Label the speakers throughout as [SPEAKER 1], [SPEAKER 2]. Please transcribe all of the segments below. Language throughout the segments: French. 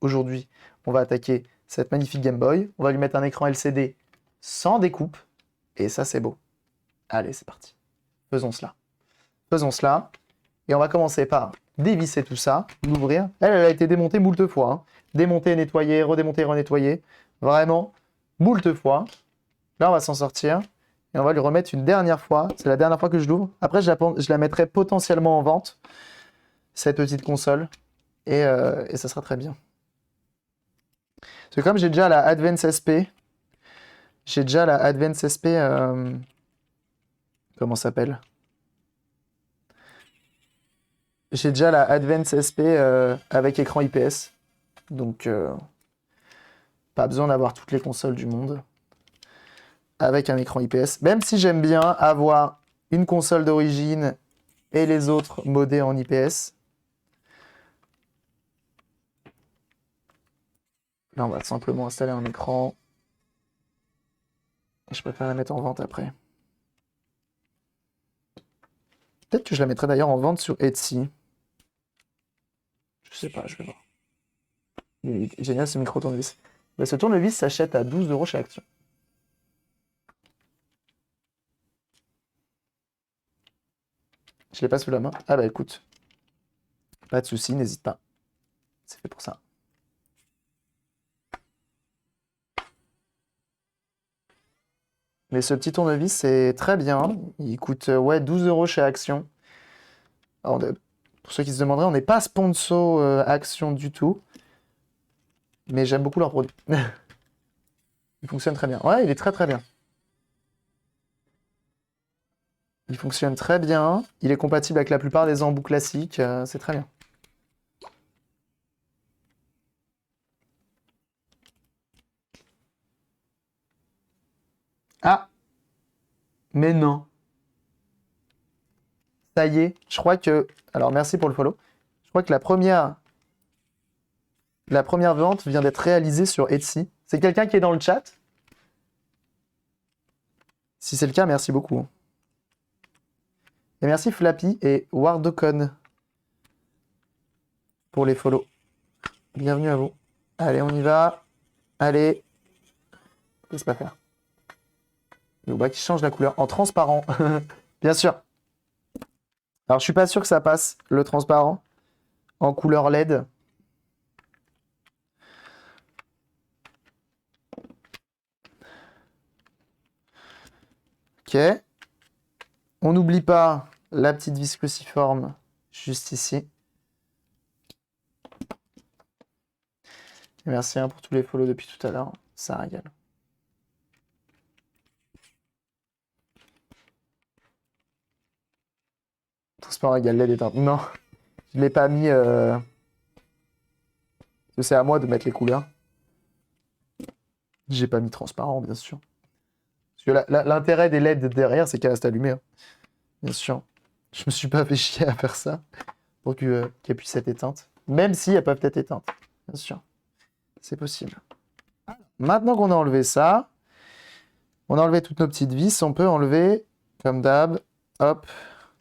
[SPEAKER 1] aujourd'hui, on va attaquer cette magnifique Game Boy. On va lui mettre un écran LCD sans découpe. Et ça, c'est beau. Allez, c'est parti. Faisons cela. Faisons cela. Et on va commencer par dévisser tout ça, l'ouvrir. Elle a été démontée moult fois. Hein. Démontée, nettoyée, redémontée, renettoyée. Vraiment, moult fois. Là, on va s'en sortir. Et on va lui remettre une dernière fois. C'est la dernière fois que je l'ouvre. Après, je la mettrai potentiellement en vente, cette petite console. Et ça sera très bien. Parce que comme j'ai déjà la Advance SP, comment ça s'appelle? J'ai déjà la Advance SP avec écran IPS. Donc, pas besoin d'avoir toutes les consoles du monde avec un écran IPS. Même si j'aime bien avoir une console d'origine et les autres modés en IPS. Là, on va simplement installer un écran. Et je préfère la mettre en vente après. Peut-être que je la mettrai d'ailleurs en vente sur Etsy. Je sais pas, je vais voir. Il est génial ce micro-tournevis. Mais ce tournevis s'achète à 12 € chez Action. Je l'ai pas sous la main. Ah bah écoute. Pas de souci, n'hésite pas. C'est fait pour ça. Mais ce petit tournevis, c'est très bien. Il coûte 12 € chez Action. Alors, pour ceux qui se demanderaient, on n'est pas sponsor Action du tout. Mais j'aime beaucoup leur produit. Il fonctionne très bien. Ouais, il est très très bien. Il fonctionne très bien. Il est compatible avec la plupart des embouts classiques. C'est très bien. Ah! Mais non. Ça y est, je crois que... Alors, merci pour le follow. Je crois que la première vente vient d'être réalisée sur Etsy. C'est quelqu'un qui est dans le chat? Si c'est le cas, merci beaucoup. Et merci Flappy et Wardocon pour les follow. Bienvenue à vous. Allez, on y va. Allez. Qu'est-ce que ça va faire? Le qui change la couleur en transparent. Bien sûr. Alors, je suis pas sûr que ça passe, le transparent, en couleur LED. Ok. On n'oublie pas la petite vis cruciforme juste ici. Et merci pour tous les follow depuis tout à l'heure. Ça régale. Transparent égale LED éteinte. Non, je ne l'ai pas mis. C'est à moi de mettre les couleurs. J'ai pas mis transparent, bien sûr. Parce que l'intérêt des LED derrière, c'est qu'elle reste allumée. Hein. Bien sûr. Je me suis pas fait chier à faire ça pour qu'elle puisse être éteinte. Même si elles peuvent être éteintes. Bien sûr. C'est possible. Maintenant qu'on a enlevé ça, on a enlevé toutes nos petites vis, on peut enlever, comme d'hab, hop,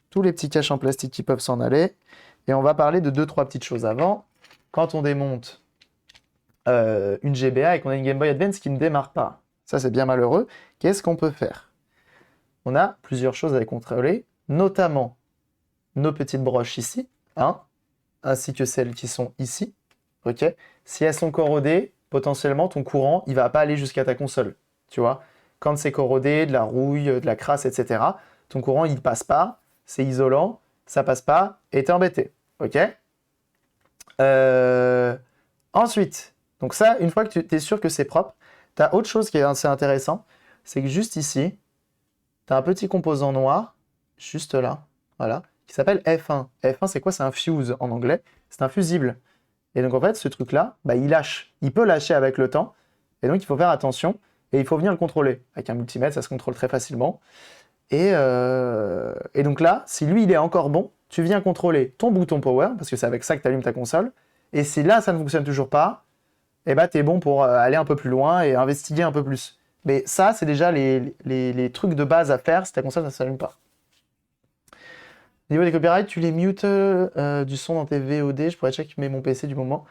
[SPEAKER 1] tous les petits caches en plastique qui peuvent s'en aller. Et on va parler de 2-3 petites choses avant. Quand on démonte une GBA et qu'on a une Game Boy Advance qui ne démarre pas, ça c'est bien malheureux, qu'est-ce qu'on peut faire? On a plusieurs choses à contrôler, notamment nos petites broches ici, hein, ainsi que celles qui sont ici. Ok. Si elles sont corrodées, potentiellement ton courant, il va pas aller jusqu'à ta console. Tu vois, quand c'est corrodé, de la rouille, de la crasse, etc., ton courant, il passe pas, c'est isolant, ça passe pas, et t'es embêté. Ok. Ensuite, donc ça, une fois que tu es sûr que c'est propre, tu as autre chose qui est assez intéressant, c'est que juste ici, tu as un petit composant noir, juste là, voilà, qui s'appelle F1. F1, c'est quoi? C'est un fuse en anglais, c'est un fusible. Et donc en fait, ce truc-là, bah, il lâche. Il peut lâcher avec le temps, et donc il faut faire attention, et il faut venir le contrôler. Avec un multimètre, ça se contrôle très facilement. Et donc là, si lui, il est encore bon, tu viens contrôler ton bouton power, parce que c'est avec ça que tu allumes ta console, et si là, ça ne fonctionne toujours pas, eh ben, tu es bon pour aller un peu plus loin et investiguer un peu plus. Mais ça, c'est déjà les trucs de base à faire si ta console ne s'allume pas. Au niveau des copyrights, tu les mutes du son dans tes VOD. Je pourrais checker mon PC du moment.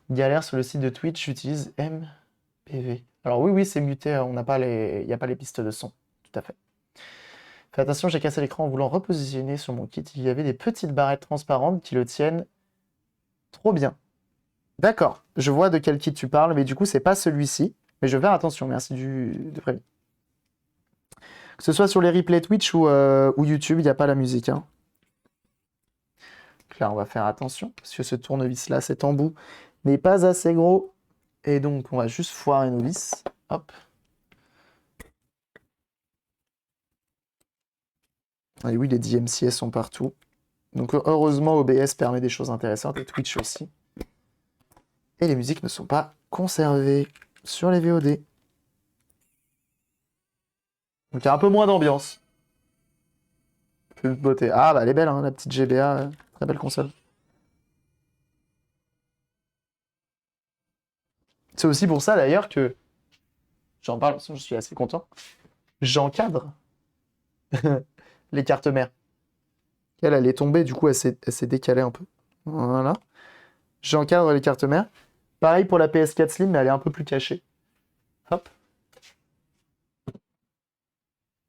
[SPEAKER 1] Galère sur le site de Twitch, j'utilise MPV. Alors oui, c'est muté, on n'a pas il n'y a pas les pistes de son. Tout à fait. Fais attention, j'ai cassé l'écran en voulant repositionner sur mon kit. Il y avait des petites barrettes transparentes qui le tiennent trop bien. D'accord, je vois de quel kit tu parles, mais du coup, c'est pas celui-ci. Mais je vais faire attention, merci de prévenir. Que ce soit sur les replays Twitch ou YouTube, il n'y a pas la musique. Hein. Donc là, on va faire attention, parce que ce tournevis-là, cet embout, n'est pas assez gros. Et donc, on va juste foirer nos vis. Hop. Et oui, les DMCS sont partout. Donc, heureusement, OBS permet des choses intéressantes, et Twitch aussi. Et les musiques ne sont pas conservées sur les VOD. Donc, il y a un peu moins d'ambiance. Plus de beauté. Ah, bah, elle est belle, hein, la petite GBA. Très belle console. C'est aussi pour ça, d'ailleurs, que j'en parle, parce que je suis assez content. J'encadre les cartes mères. Elle est tombée, du coup, elle s'est décalée un peu. Voilà. J'encadre les cartes mères. Pareil pour la PS4 Slim, mais elle est un peu plus cachée. Hop.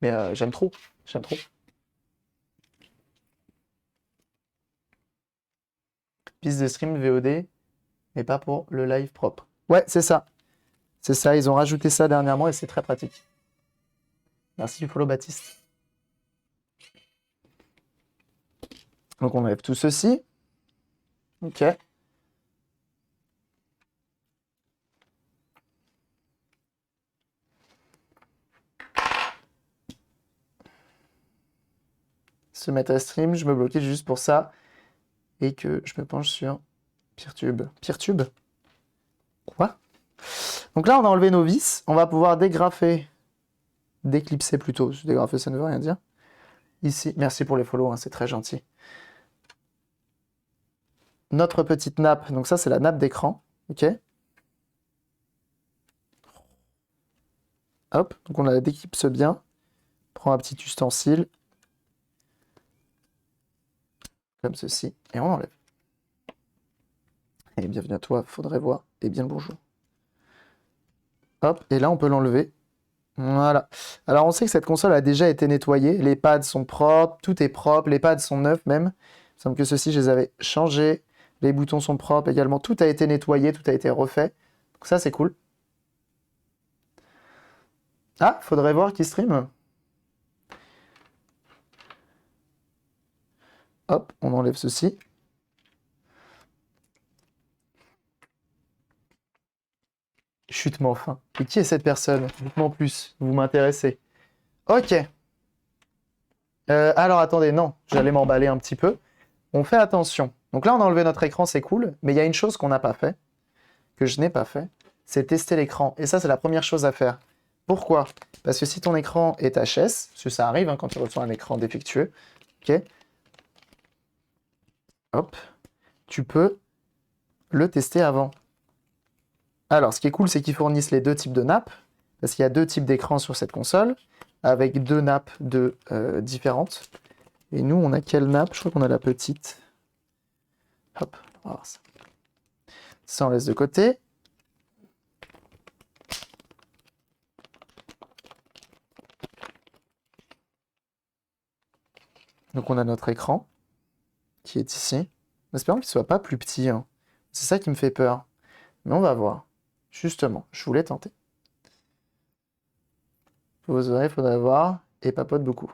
[SPEAKER 1] Mais j'aime trop. J'aime trop. Piste de stream VOD, mais pas pour le live propre. Ouais, c'est ça. C'est ça, ils ont rajouté ça dernièrement et c'est très pratique. Merci du follow, Baptiste. Donc on enlève tout ceci. Ok. Se mettre à stream, je me bloquais juste pour ça. Et que je me penche sur Peertube. Peertube? Quoi? Donc là, on a enlevé nos vis. On va pouvoir dégrafer. Déclipser plutôt. Dégrafer, ça ne veut rien dire. Ici, merci pour les follow, hein, c'est très gentil. Notre petite nappe. Donc ça, c'est la nappe d'écran. Ok. Hop. Donc on la déclipse bien. Prends un petit ustensile. Comme ceci. Et on enlève. Et bienvenue à toi, faudrait voir. Et bien le bonjour. Hop. Et là, on peut l'enlever. Voilà. Alors, on sait que cette console a déjà été nettoyée. Les pads sont propres, tout est propre, les pads sont neufs même. Il me semble que ceux-ci, je les avais changés. Les boutons sont propres également. Tout a été nettoyé, tout a été refait. Donc ça, c'est cool. Ah, faudrait voir qui stream. Hop, on enlève ceci. Chute-moi enfin. Et qui est cette personne? Dites-moi en plus, vous m'intéressez. Ok. Alors attendez, non, j'allais m'emballer un petit peu. On fait attention. Donc là, on a enlevé notre écran, c'est cool. Mais il y a une chose qu'on n'a pas fait, que je n'ai pas fait, c'est tester l'écran. Et ça, c'est la première chose à faire. Pourquoi? Parce que si ton écran est HS, parce que ça arrive hein, quand tu reçois un écran défectueux, ok, hop, tu peux le tester avant. Alors, ce qui est cool, c'est qu'ils fournissent les deux types de nappes, parce qu'il y a deux types d'écrans sur cette console, avec deux nappes différentes. Et nous, on a quelle nappe? Je crois qu'on a la petite. Hop, on va voir ça. Ça, on laisse de côté. Donc, on a notre écran, qui est ici. En espérant qu'il ne soit pas plus petit. Hein. C'est ça qui me fait peur. Mais on va voir. Justement, je voulais tenter. Vos oreilles, faudrait voir. Et papote beaucoup.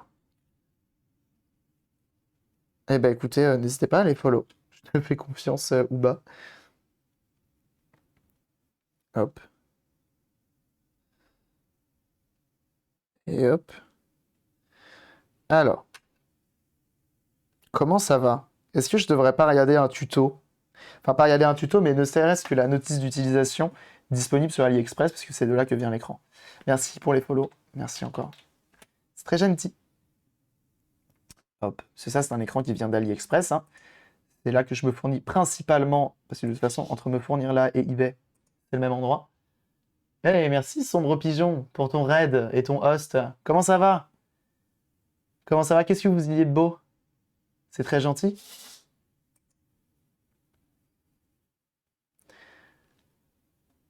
[SPEAKER 1] Eh ben écoutez, n'hésitez pas à les follow. Je te fais confiance, Ouba. Hop. Et hop. Alors, comment ça va? Est-ce que je devrais pas regarder un tuto? Enfin, pas regarder un tuto, mais ne serait-ce que la notice d'utilisation disponible sur AliExpress, parce que c'est de là que vient l'écran. Merci pour les follow. Merci encore. C'est très gentil. Hop. C'est ça, c'est un écran qui vient d'AliExpress. Hein. C'est là que je me fournis principalement, parce que de toute façon, entre me fournir là et eBay, c'est le même endroit. Hey, merci Sombre Pigeon pour ton raid et ton host. Comment ça va? Comment ça va? Qu'est-ce que vous y êtes beau? C'est très gentil.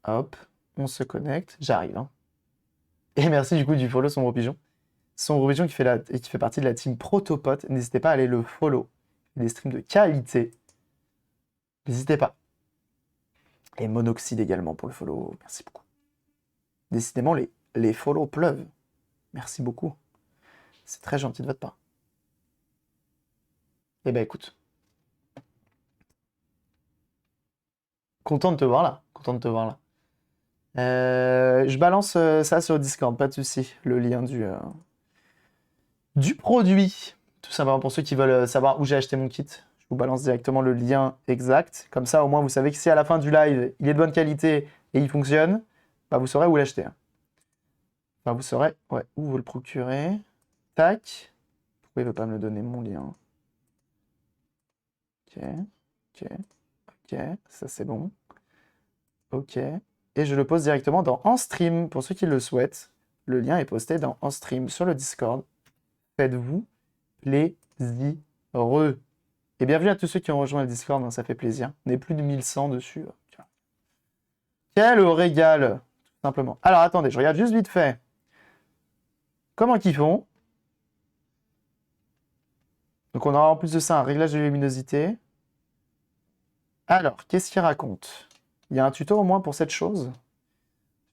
[SPEAKER 1] Hop, on se connecte. J'arrive, hein. Et merci du coup du follow, Sombre Pigeon. Sombre Pigeon qui fait partie de la team Protopod. N'hésitez pas à aller le follow. Des streams de qualité. N'hésitez pas. Et Monoxyde également pour le follow. Merci beaucoup. Décidément, les follow pleuvent. Merci beaucoup. C'est très gentil de votre part. Eh ben écoute. Content de te voir là. Content de te voir là. Je balance ça sur Discord, pas de souci. Le lien du produit. Tout simplement pour ceux qui veulent savoir où j'ai acheté mon kit. Je vous balance directement le lien exact. Comme ça, au moins, vous savez que si à la fin du live, il est de bonne qualité et il fonctionne, bah, vous saurez où l'acheter. Enfin, vous saurez où vous le procurez. Tac. Pourquoi il ne veut pas me le donner, mon lien? Ok. Ça, c'est bon. Ok. Et je le pose directement dans En Stream. Pour ceux qui le souhaitent, le lien est posté dans En Stream sur le Discord. Faites-vous plaisireux. Et bienvenue à tous ceux qui ont rejoint le Discord, hein, ça fait plaisir. On est plus de 1100 dessus. Quel régal, tout simplement. Alors attendez, je regarde juste vite fait. Comment qu'ils font? Donc on aura en plus de ça un réglage de luminosité. Alors, qu'est-ce qu'il raconte? Il y a un tuto au moins pour cette chose.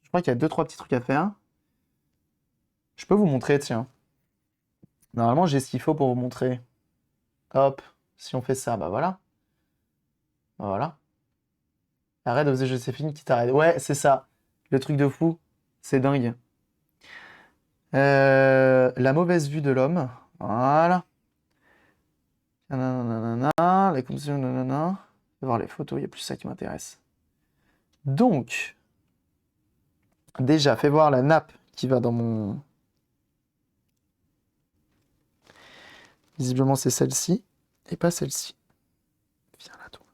[SPEAKER 1] Je crois qu'il y a 2-3 petits trucs à faire. Je peux vous montrer, tiens. Normalement, j'ai ce qu'il faut pour vous montrer. Hop, si on fait ça, bah voilà. Voilà. Arrête de Joséphine qui t'arrête. Ouais, c'est ça. Le truc de fou. C'est dingue. La mauvaise vue de l'homme. Voilà. Nanana, les compositions, nanana. Je vais voir les photos, il y a plus ça qui m'intéresse. Donc, déjà, fais voir la nappe qui va dans mon... Visiblement, c'est celle-ci et pas celle-ci. Viens là, toi.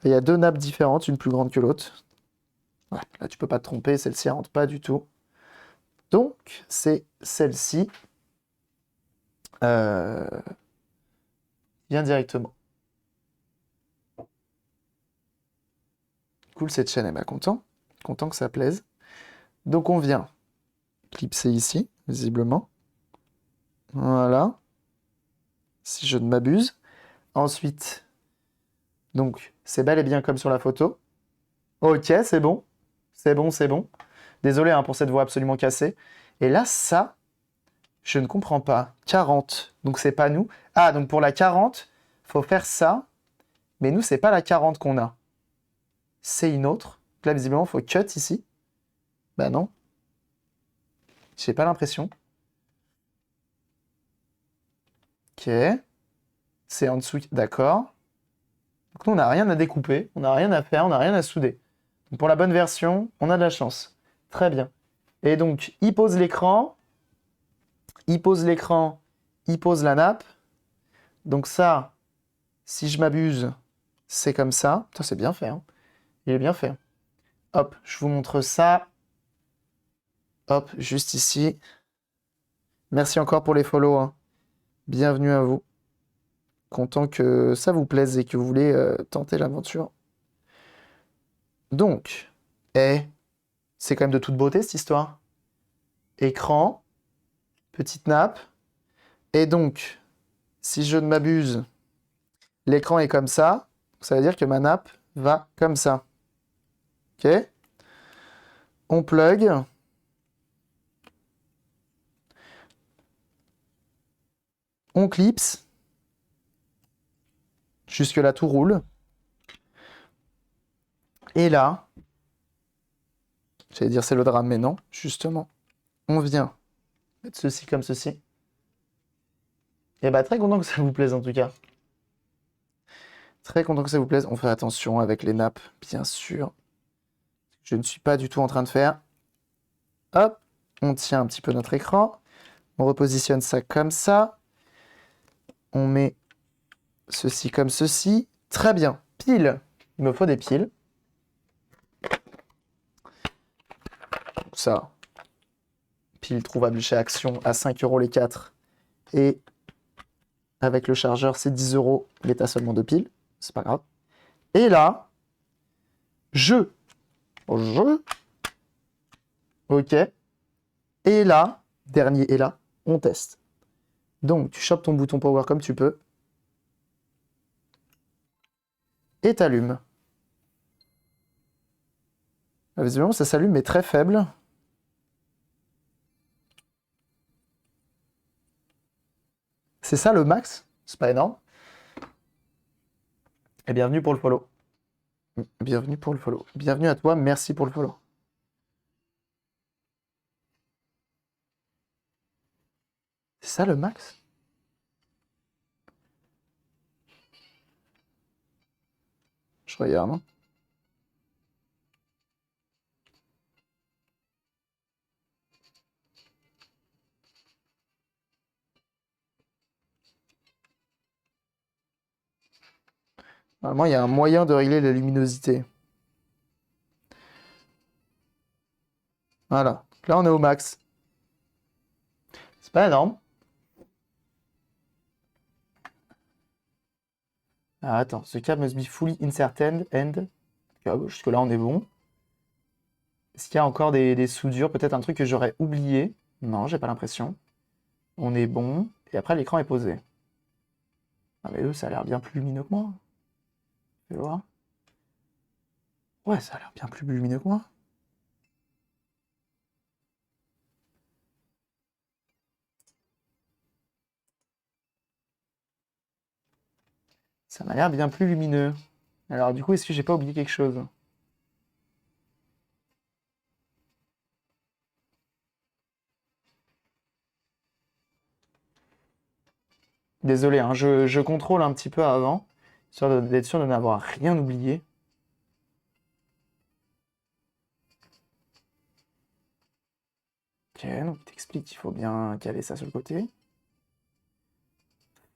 [SPEAKER 1] Il y a 2 nappes différentes, une plus grande que l'autre. Ouais, là, tu peux pas te tromper, celle-ci, elle rentre pas du tout. Donc, c'est celle-ci. Vient directement. Cool, cette chaîne, elle m'a content. Content que ça plaise. Donc, on vient clipser ici, visiblement. Voilà. Si je ne m'abuse. Ensuite, donc, c'est bel et bien comme sur la photo. Ok, c'est bon. C'est bon, c'est bon. Désolé hein, pour cette voix absolument cassée. Et là, ça, je ne comprends pas. 40. Donc, c'est pas nous. Ah, donc pour la 40, faut faire ça. Mais nous, c'est pas la 40 qu'on a. C'est une autre. Donc là, visiblement, il faut cut ici. Bah non. J'ai pas l'impression. Ok. C'est en dessous. D'accord. Donc nous, on n'a rien à découper. On n'a rien à faire. On n'a rien à souder. Donc, pour la bonne version, on a de la chance. Très bien. Et donc, il pose l'écran. Il pose l'écran. Il pose la nappe. Donc ça, si je m'abuse, c'est comme ça. Putain, c'est bien fait. Hein. Il est bien fait. Hop, je vous montre ça. Hop, juste ici. Merci encore pour les follow. Hein. Bienvenue à vous. Content que ça vous plaise et que vous voulez tenter l'aventure. Donc, c'est quand même de toute beauté cette histoire. Écran, petite nappe. Et donc, si je ne m'abuse, l'écran est comme ça. Ça veut dire que ma nappe va comme ça. Ok? On plug. On clipse. Jusque-là, tout roule. Et là, j'allais dire c'est le drame, mais non, justement. On vient mettre ceci comme ceci. Et bah très content que ça vous plaise en tout cas. Très content que ça vous plaise. On fait attention avec les nappes, bien sûr. Je ne suis pas du tout en train de faire. Hop, on tient un petit peu notre écran. On repositionne ça comme ça. On met ceci comme ceci. Très bien. Piles. Il me faut des piles. Ça. Piles trouvables chez Action à 5 € les 4. Et avec le chargeur, c'est 10 €. Mais t'as seulement 2 piles. C'est pas grave. Et là, je Bonjour. Ok. Et là, dernier et là, on teste. Donc, tu chopes ton bouton power comme tu peux. Et t'allumes. Visiblement, ça s'allume, mais très faible. C'est ça le max? C'est pas énorme. Et bienvenue pour le follow. Bienvenue pour le follow. Bienvenue à toi, merci pour le follow. C'est ça le max? Je regarde. Hein. Normalement, il y a un moyen de régler la luminosité. Voilà. Là, on est au max. C'est pas énorme. Ah, attends, ce câble must be fully inserted and... Jusque-là, on est bon. Est-ce qu'il y a encore des soudures? Peut-être un truc que j'aurais oublié? Non, j'ai pas l'impression. On est bon. Et après, l'écran est posé. Ah, mais eux, ça a l'air bien plus lumineux que moi. Tu vois? Ouais, ça a l'air bien plus lumineux que moi. Ça m'a l'air bien plus lumineux. Alors, du coup, est-ce que j'ai pas oublié quelque chose? Désolé, hein, je contrôle un petit peu avant, histoire d'être sûr de n'avoir rien oublié. Ok, donc il t'explique qu'il faut bien caler ça sur le côté.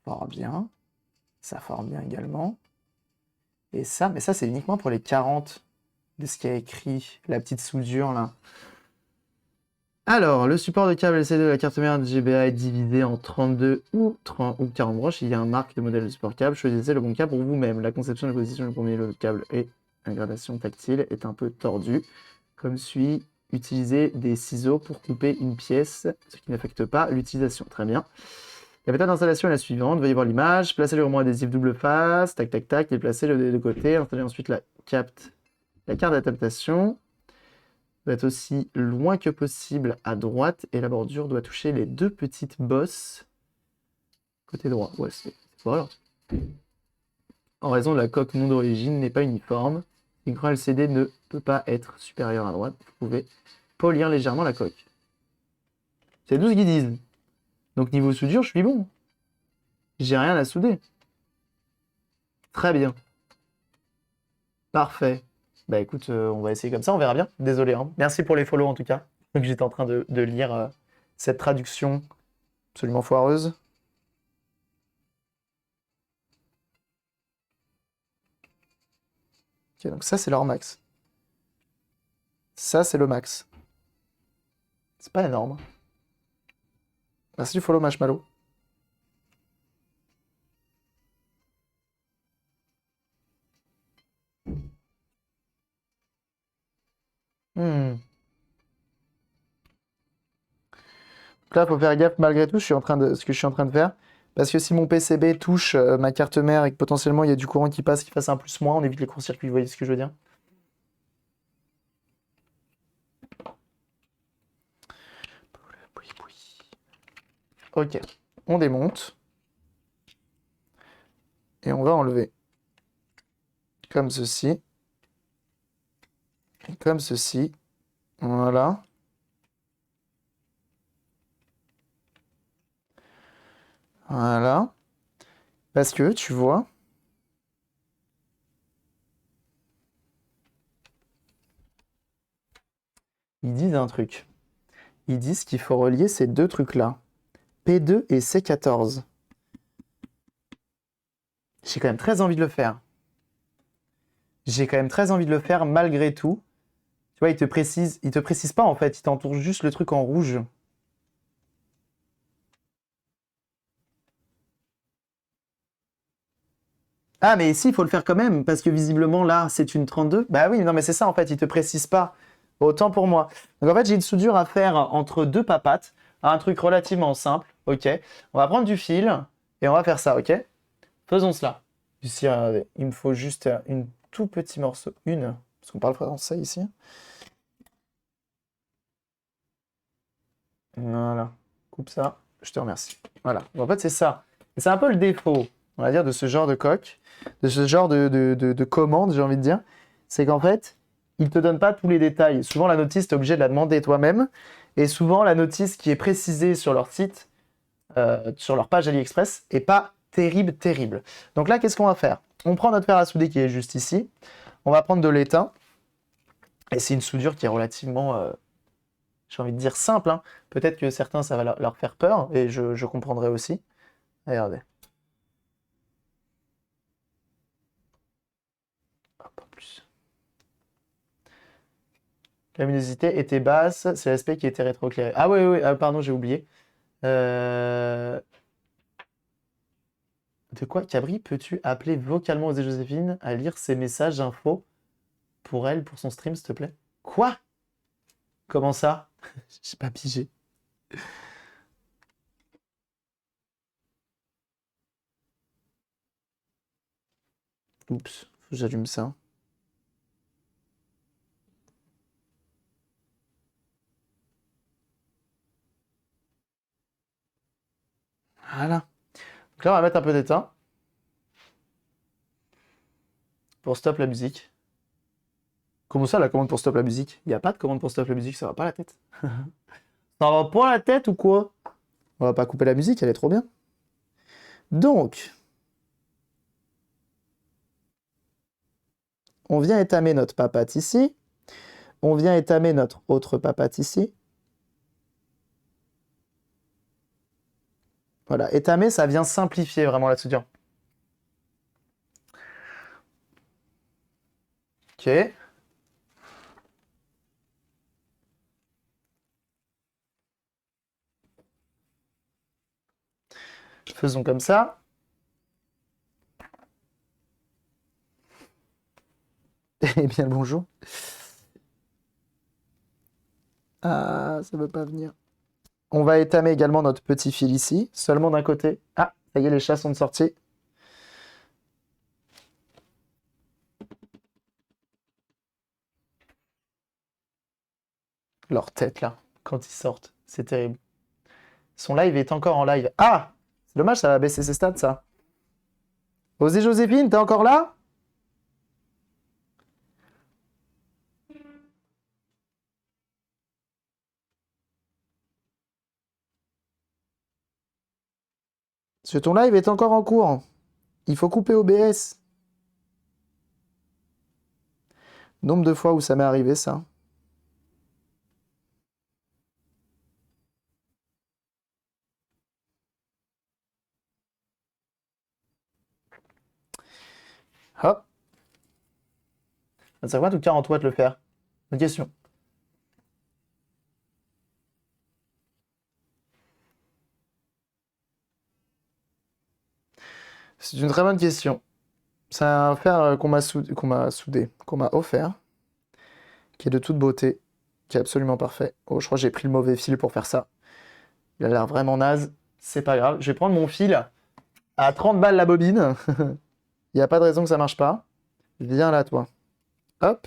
[SPEAKER 1] Fort bien. Ça fort bien également. Et ça, mais ça c'est uniquement pour les 40 de ce qui a écrit, la petite soudure là. Alors, le support de câble LCD de la carte mère GBA est divisé en 32 ou 30 ou 40 branches. Il y a un marque de modèle de support câble. Choisissez le bon câble pour vous-même. La conception de la position du premier le câble et la gradation tactile est un peu tordue. Comme suit, utiliser des ciseaux pour couper une pièce, ce qui n'affecte pas l'utilisation. Très bien. La méthode d'installation est la suivante. Veuillez voir l'image. Placez le ruban adhésif double face. Tac, tac, tac. Et placez le de côté. Installez ensuite la carte d'adaptation doit être aussi loin que possible à droite et la bordure doit toucher les deux petites bosses côté droit. Ouais, c'est voilà. En raison de la coque non d'origine n'est pas uniforme, l'écran LCD ne peut pas être supérieur à droite. Vous pouvez polir légèrement la coque. C'est tout ce qu'ils disent. Donc niveau soudure, je suis bon. J'ai rien à souder. Très bien. Parfait. Bah écoute, on va essayer comme ça, on verra bien. Désolé, hein. Merci pour les follow en tout cas. Donc j'étais en train de lire cette traduction absolument foireuse. Ok, donc ça c'est leur max. Ça c'est le max. C'est pas énorme. Merci du follow Marshmallow. Hmm. Donc là, faut faire gaffe malgré tout, ce que je suis en train de faire. Parce que si mon PCB touche ma carte mère et que potentiellement il y a du courant qui passe, qui fasse un plus-moins, on évite les courts-circuits, vous voyez ce que je veux dire? Ok, on démonte. Et on va enlever. Comme ceci. Et comme ceci. Voilà. Voilà. Parce que, tu vois, ils disent un truc. Ils disent qu'il faut relier ces deux trucs-là. P2 et C14. J'ai quand même très envie de le faire. J'ai quand même très envie de le faire malgré tout. Tu vois, il te précise pas en fait, il t'entoure juste le truc en rouge. Ah, mais si, il faut le faire quand même, parce que visiblement, là, c'est une 32. Bah oui, non, mais c'est ça, en fait, il te précise pas. Autant pour moi. Donc, en fait, j'ai une soudure à faire entre deux papates, un truc relativement simple, ok? On va prendre du fil, et on va faire ça, ok? Faisons cela. Ici, regardez, il me faut juste une tout petit morceau, parce qu'on parle français ici. Voilà, coupe ça, je te remercie. Voilà, donc, en fait, c'est ça. Et c'est un peu le défaut, on va dire, de ce genre de coque, de ce genre de commande, j'ai envie de dire. C'est qu'en fait, il ne te donne pas tous les détails. Souvent, la notice, tu es obligé de la demander toi-même. Et souvent, la notice qui est précisée sur leur site, sur leur page AliExpress, est pas terrible, terrible. Donc là, qu'est-ce qu'on va faire? On prend notre fer à souder qui est juste ici. On va prendre de l'étain. Et c'est une soudure qui est relativement j'ai envie de dire simple, hein. Peut-être que certains, ça va leur faire peur, et je comprendrai aussi. Regardez. Hop, en plus. La luminosité était basse, c'est l'aspect qui était rétroéclairé. Ah oui, oui, pardon, j'ai oublié. Euh, De quoi, Cabri, peux-tu appeler vocalement Osée Joséphine à lire ses messages info pour elle, pour son stream, s'il te plaît? Quoi? Comment ça? J'ai pas pigé. Oups, faut que j'allume ça. Voilà. Donc là, on va mettre un peu d'étain pour stop la musique. Comment ça, la commande pour stop la musique? Il n'y a pas de commande pour stop la musique, ça va pas la tête. Ça va pas la tête ou quoi? On va pas couper la musique, elle est trop bien. Donc, on vient étamer notre papate ici. On vient étamer notre autre papate ici. Voilà, étamer, ça vient simplifier vraiment la soudure. Ok. Faisons comme ça. Eh bien, le bonjour. Ah, ça veut pas venir. On va étamer également notre petit fil ici, seulement d'un côté. Ah, ça y est, les chats sont sortis. Leur tête, là, quand ils sortent, c'est terrible. Son live est encore en live. Ah! C'est dommage, ça va baisser ses stats, ça. Osée Joséphine, t'es encore là? Parce que ton live est encore en cours. Il faut couper OBS. Nombre de fois où ça m'est arrivé, ça. Hop. Ça va en tout 40 watts le faire. Bonne question. C'est une très bonne question. C'est un fer qu'on m'a offert, qui est de toute beauté, qui est absolument parfait. Oh, je crois que j'ai pris le mauvais fil pour faire ça. Il a l'air vraiment naze. C'est pas grave. Je vais prendre mon fil à 30 balles la bobine. Il n'y a pas de raison que ça marche pas. Viens là, toi. Hop.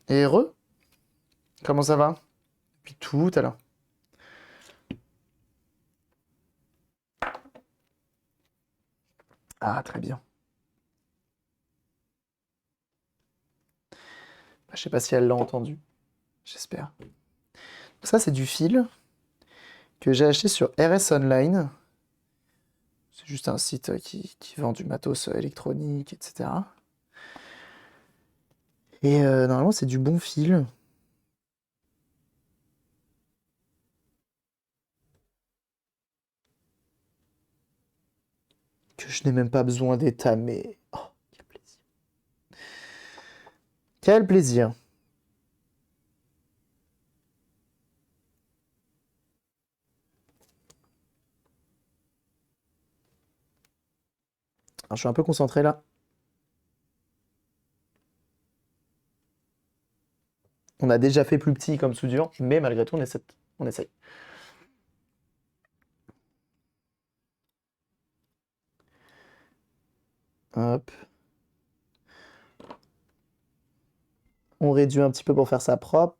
[SPEAKER 1] Et comment ça va? Depuis tout à l'heure. Ah, très bien. Bah, je sais pas si elle l'a entendu. J'espère. Ça, c'est du fil que j'ai acheté sur RS Online. C'est juste un site qui vend du matos électronique, etc. Et normalement, c'est du bon fil. Que je n'ai même pas besoin d'étamer. Oh, quel plaisir. Quel plaisir. Alors, je suis un peu concentré là. On a déjà fait plus petit comme soudure, mais malgré tout, on essaye. Hop. On réduit un petit peu pour faire ça propre.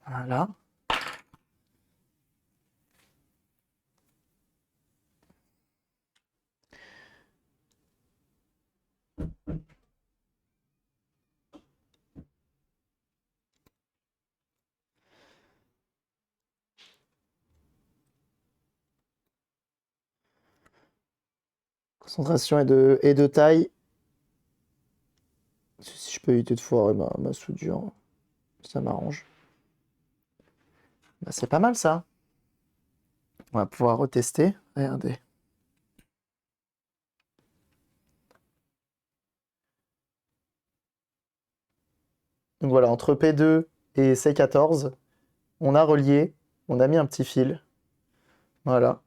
[SPEAKER 1] Voilà. Concentration et de taille. Si je peux éviter de foirer ma soudure, ça m'arrange. Bah, c'est pas mal ça. On va pouvoir retester. Regardez. Donc voilà, entre P2 et C14, on a relié, on a mis un petit fil. Voilà.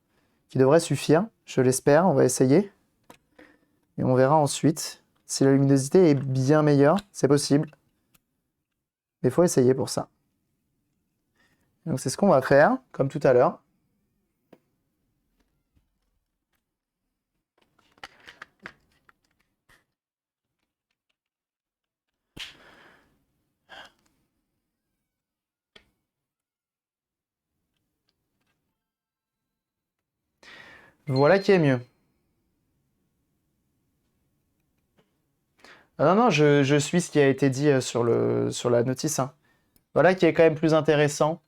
[SPEAKER 1] Qui devrait suffire, je l'espère. On va essayer. Et on verra ensuite si la luminosité est bien meilleure. C'est possible. Mais il faut essayer pour ça. Donc c'est ce qu'on va faire, comme tout à l'heure. Voilà qui est mieux. Ah non, non, je suis ce qui a été dit sur la notice, hein. Voilà qui est quand même plus intéressant.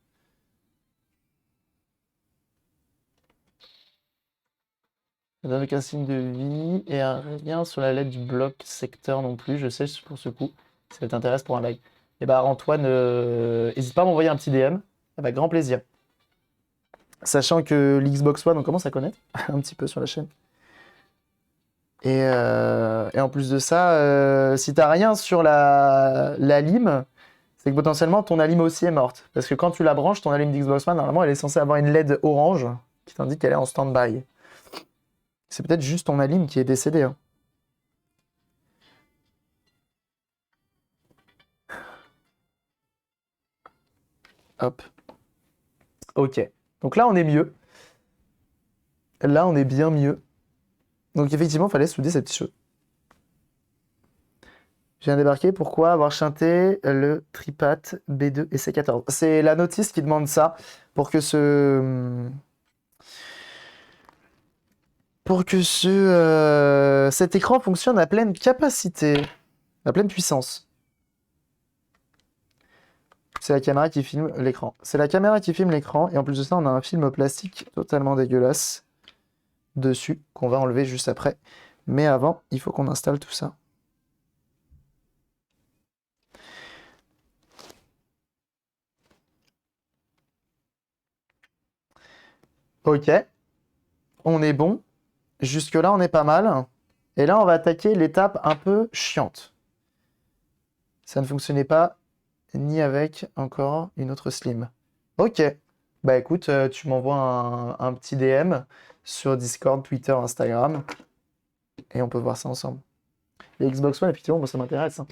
[SPEAKER 1] Ça donne aucun signe de vie et rien sur la lettre du bloc secteur non plus. Je sais pour ce coup, si ça t'intéresse pour un like. Et bah Antoine, n'hésite pas à m'envoyer un petit DM, avec grand plaisir. Sachant que l'Xbox One, on commence à connaître un petit peu sur la chaîne. Et en plus de ça, si t'as rien sur la lime, c'est que potentiellement ton alim aussi est morte. Parce que quand tu la branches, ton alim d'Xbox One, normalement, elle est censée avoir une LED orange qui t'indique qu'elle est en stand-by. C'est peut-être juste ton alim qui est décédé, hein. Hop. Ok. Donc là, on est mieux. Là, on est bien mieux. Donc effectivement, il fallait souder cette petite chose. Je viens débarquer. Pourquoi avoir chanté le tripat B2 et C14? C'est la notice qui demande ça pour que cet écran fonctionne à pleine capacité, à pleine puissance. C'est la caméra qui filme l'écran. C'est la caméra qui filme l'écran et en plus de ça, on a un film plastique totalement dégueulasse dessus qu'on va enlever juste après. Mais avant, il faut qu'on installe tout ça. Ok, on est bon. Jusque-là, on est pas mal. Et là, on va attaquer l'étape un peu chiante. Ça ne fonctionnait pas ni avec encore une autre slim. Ok. Bah écoute, tu m'envoies un petit DM sur Discord, Twitter, Instagram. Et on peut voir ça ensemble. Les Xbox One, effectivement, moi, ça m'intéresse, hein.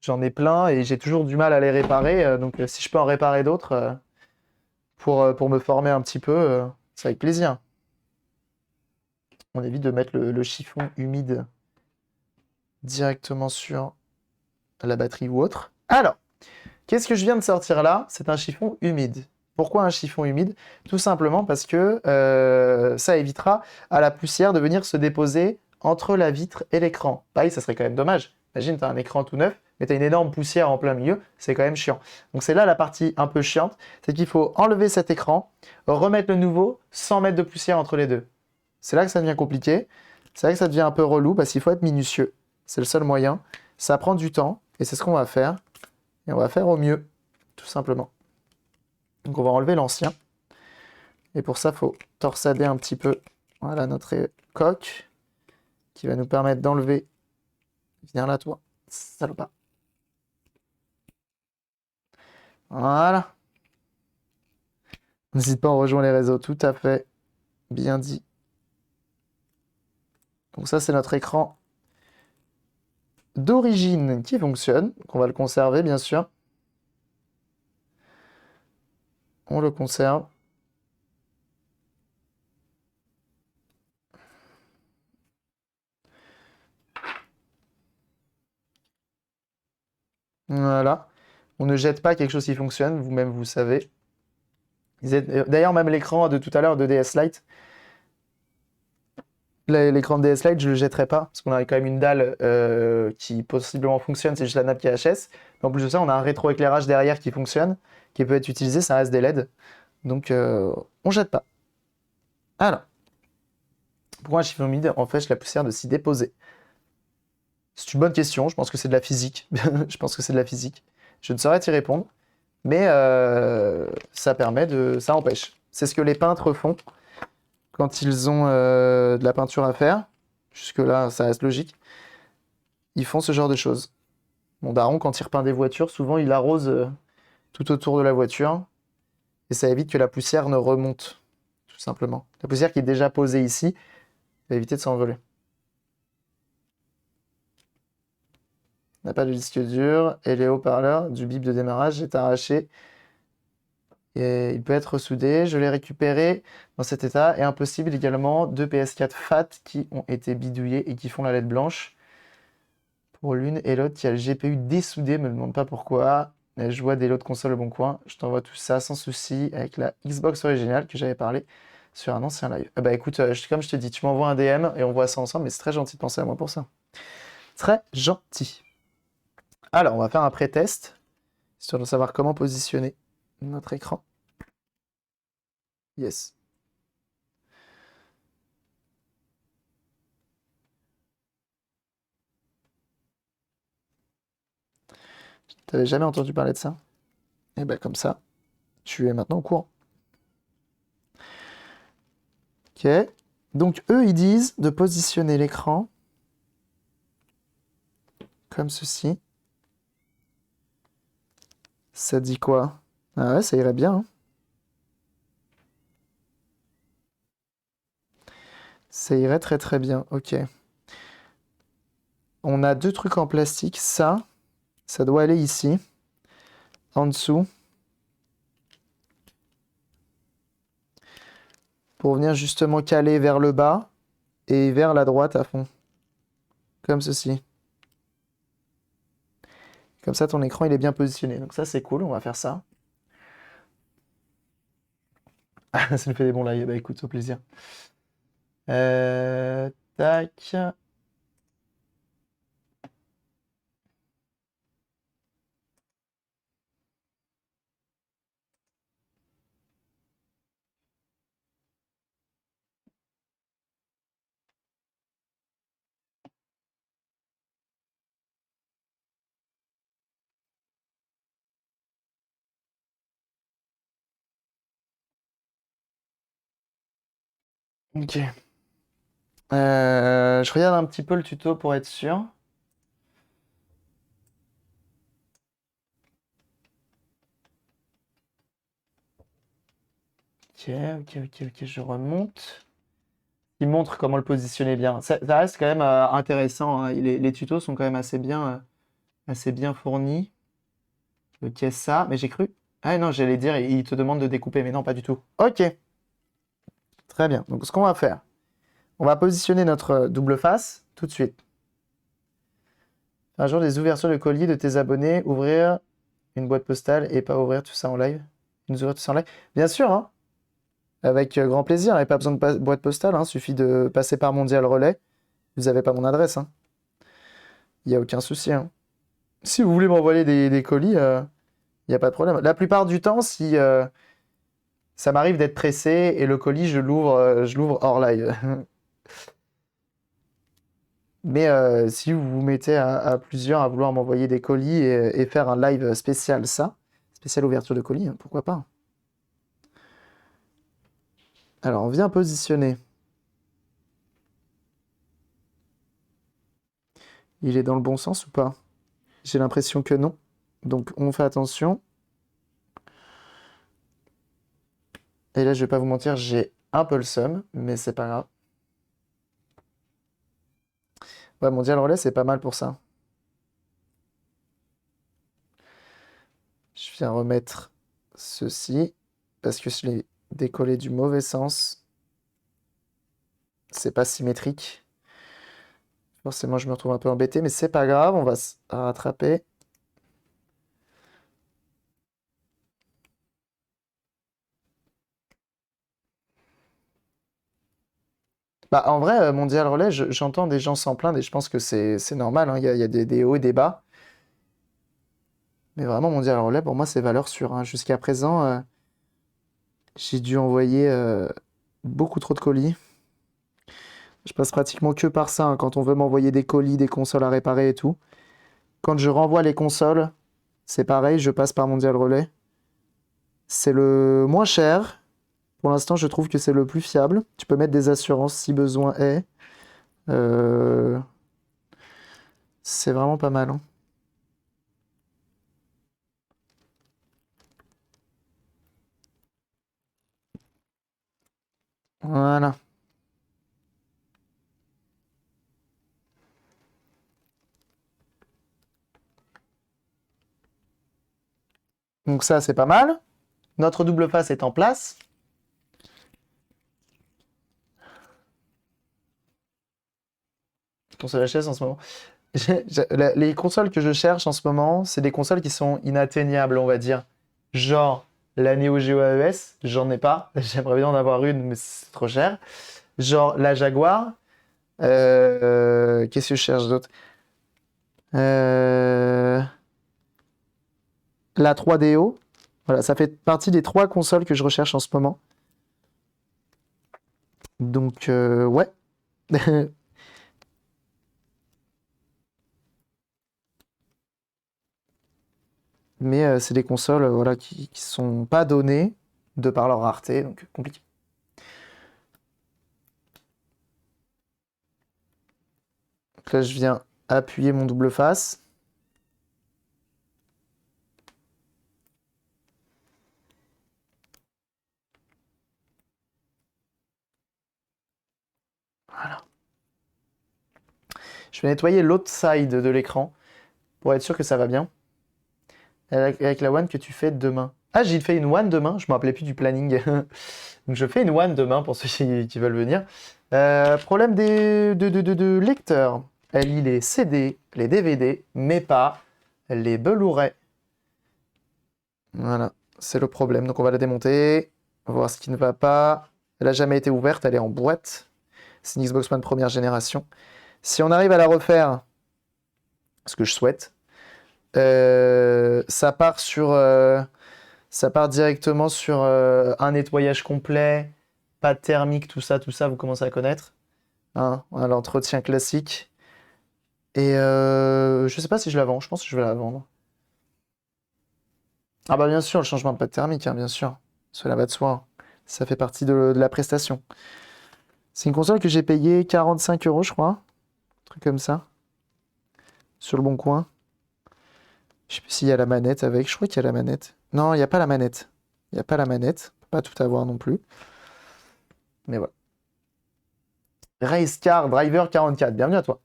[SPEAKER 1] J'en ai plein et j'ai toujours du mal à les réparer. Donc si je peux en réparer d'autres pour me former un petit peu, c'est avec plaisir. On évite de mettre le chiffon humide directement sur la batterie ou autre. Alors, qu'est-ce que je viens de sortir là? C'est un chiffon humide. Pourquoi un chiffon humide? Tout simplement parce que ça évitera à la poussière de venir se déposer entre la vitre et l'écran. Pareil, ça serait quand même dommage. Imagine, tu as un écran tout neuf, mais tu as une énorme poussière en plein milieu, c'est quand même chiant. Donc c'est là la partie un peu chiante, c'est qu'il faut enlever cet écran, remettre le nouveau sans mettre de poussière entre les deux. C'est là que ça devient compliqué, c'est là que ça devient un peu relou parce qu'il faut être minutieux. C'est le seul moyen. Ça prend du temps et c'est ce qu'on va faire. Et on va faire au mieux, tout simplement. Donc on va enlever l'ancien. Et pour ça, il faut torsader un petit peu, voilà, notre coque qui va nous permettre d'enlever. Viens là, toi, salopard. Voilà. N'hésite pas à rejoindre les réseaux, tout à fait. Bien dit. Donc ça, c'est notre écran d'origine qui fonctionne. Donc on va le conserver, bien sûr. On le conserve. Voilà. On ne jette pas quelque chose qui fonctionne, vous-même vous savez. D'ailleurs, même l'écran de tout à l'heure de DS Lite, l'écran de DS Lite, je le jetterai pas, parce qu'on a quand même une dalle qui possiblement fonctionne, c'est juste la nappe qui est HS. Mais en plus de ça, on a un rétroéclairage derrière qui fonctionne, qui peut être utilisé, ça reste des LED. Donc, on jette pas. Alors, pourquoi un chiffre humide empêche la poussière de s'y déposer? C'est une bonne question, je pense que c'est de la physique. Je pense que c'est de la physique. Je ne saurais t'y répondre, mais ça empêche. C'est ce que les peintres font quand ils ont de la peinture à faire. Jusque-là, ça reste logique. Ils font ce genre de choses. Mon daron, quand il repeint des voitures, souvent il arrose tout autour de la voiture et ça évite que la poussière ne remonte, tout simplement. La poussière qui est déjà posée ici va éviter de s'envoler. On n'a pas de disque dur et les haut-parleurs du bip de démarrage est arraché. Et il peut être soudé. Je l'ai récupéré dans cet état. Et impossible également deux PS4 FAT qui ont été bidouillés et qui font la LED blanche. Pour l'une et l'autre, il y a le GPU dessoudé, me demande pas pourquoi. Je vois des lots de consoles au bon coin. Je t'envoie tout ça sans souci avec la Xbox originale que j'avais parlé sur un ancien live. Bah écoute, comme je te dis, tu m'envoies un DM et on voit ça ensemble, mais c'est très gentil de penser à moi pour ça. Très gentil. Alors, on va faire un pré-test, histoire de savoir comment positionner notre écran. Yes. T'avais jamais entendu parler de ça? Et bah comme ça, tu es maintenant au courant. Ok. Donc eux, ils disent de positionner l'écran comme ceci. Ça dit quoi? Ah ouais, ça irait bien, hein. Ça irait très très bien, ok. On a deux trucs en plastique. Ça doit aller ici, en dessous, pour venir justement caler vers le bas et vers la droite à fond. Comme ceci. Comme ça, ton écran, il est bien positionné. Donc ça, c'est cool, on va faire ça. Ah, ça nous fait des bons lives. Bah écoute, au plaisir. Tac. Ok. Je regarde un petit peu le tuto pour être sûr. Ok, je remonte. Il montre comment le positionner bien. Ça reste quand même intéressant, hein. Les tutos sont quand même assez bien fournis. Ok, ça, mais j'ai cru. Ah non, j'allais dire, il te demande de découper, mais non, pas du tout. Ok, très bien. Donc ce qu'on va faire, on va positionner notre double face tout de suite. Un jour, des ouvertures de colis de tes abonnés, ouvrir une boîte postale et pas ouvrir tout ça en live. Nous ouvrir tout ça en live. Bien sûr, hein. Avec grand plaisir, et pas besoin de boîte postale, hein, suffit de passer par Mondial Relais. Vous n'avez pas mon adresse, hein. Il n'y a aucun souci, hein. Si vous voulez m'envoyer des colis, il n'y a pas de problème. La plupart du temps, si ça m'arrive d'être pressé et le colis, je l'ouvre hors live. Mais si vous vous mettez à plusieurs à vouloir m'envoyer des colis et faire un live spécial spécial ouverture de colis, hein, pourquoi pas. Alors, on vient positionner. Il est dans le bon sens ou pas? J'ai l'impression que non. Donc, on fait attention. Et là, je vais pas vous mentir, j'ai un peu le seum, mais c'est pas grave. Ouais, mondial relais, c'est pas mal pour ça. Je viens remettre ceci, parce que je l'ai décollé du mauvais sens. C'est pas symétrique. Forcément, je me retrouve un peu embêté, mais c'est pas grave, on va se rattraper. Bah, en vrai, mondial relais, j'entends des gens s'en plaindre et je pense que c'est normal, hein. Il y a des hauts et des bas. Mais vraiment, mondial relais, pour moi, c'est valeur sûre, hein. Jusqu'à présent, j'ai dû envoyer beaucoup trop de colis. Je passe pratiquement que par ça, hein, quand on veut m'envoyer des colis, des consoles à réparer et tout. Quand je renvoie les consoles, c'est pareil, je passe par mondial relais. C'est le moins cher. Pour l'instant, je trouve que c'est le plus fiable. Tu peux mettre des assurances si besoin est. Euh, C'est vraiment pas mal, hein. Voilà. Donc ça, c'est pas mal. Notre double face est en place. Console HS en ce moment. Les consoles que je cherche en ce moment, c'est des consoles qui sont inatteignables, on va dire. Genre la Neo Geo AES, j'en ai pas. J'aimerais bien en avoir une, mais c'est trop cher. Genre la Jaguar. Qu'est-ce que je cherche d'autre? Euh, la 3DO. Voilà, ça fait partie des trois consoles que je recherche en ce moment. Donc, ouais. Mais c'est des consoles voilà, qui sont pas données de par leur rareté, donc compliqué. Donc là, je viens appuyer mon double face. Voilà. Je vais nettoyer l'autre side de l'écran pour être sûr que ça va bien. Avec la one que tu fais demain. Ah, j'ai fait une one demain, je me rappelais plus du planning. Donc je fais une one demain pour ceux qui veulent venir. Problème de lecteurs. Elle lit les CD, les DVD, mais pas les Blu-ray. Voilà, c'est le problème. Donc on va la démonter, on va voir ce qui ne va pas. Elle n'a jamais été ouverte, elle est en boîte. C'est une Xbox One première génération. Si on arrive à la refaire, ce que je souhaite, ça part ça part directement sur un nettoyage complet, pas de thermique, tout ça, vous commencez à connaître. Hein, voilà, l'entretien classique. Et je sais pas si je la vends, je pense que je vais la vendre. Ah bah bien sûr, le changement de pâte thermique, hein, bien sûr. Cela va de soi. Ça fait partie de la prestation. C'est une console que j'ai payée 45 euros, je crois. Un truc comme ça. Sur le bon coin. Je sais plus s'il y a la manette avec. Je crois qu'il y a la manette. Non, il n'y a pas la manette. Il n'y a pas la manette. On peut pas tout avoir non plus. Mais voilà. Race Car Driver 44. Bienvenue à toi.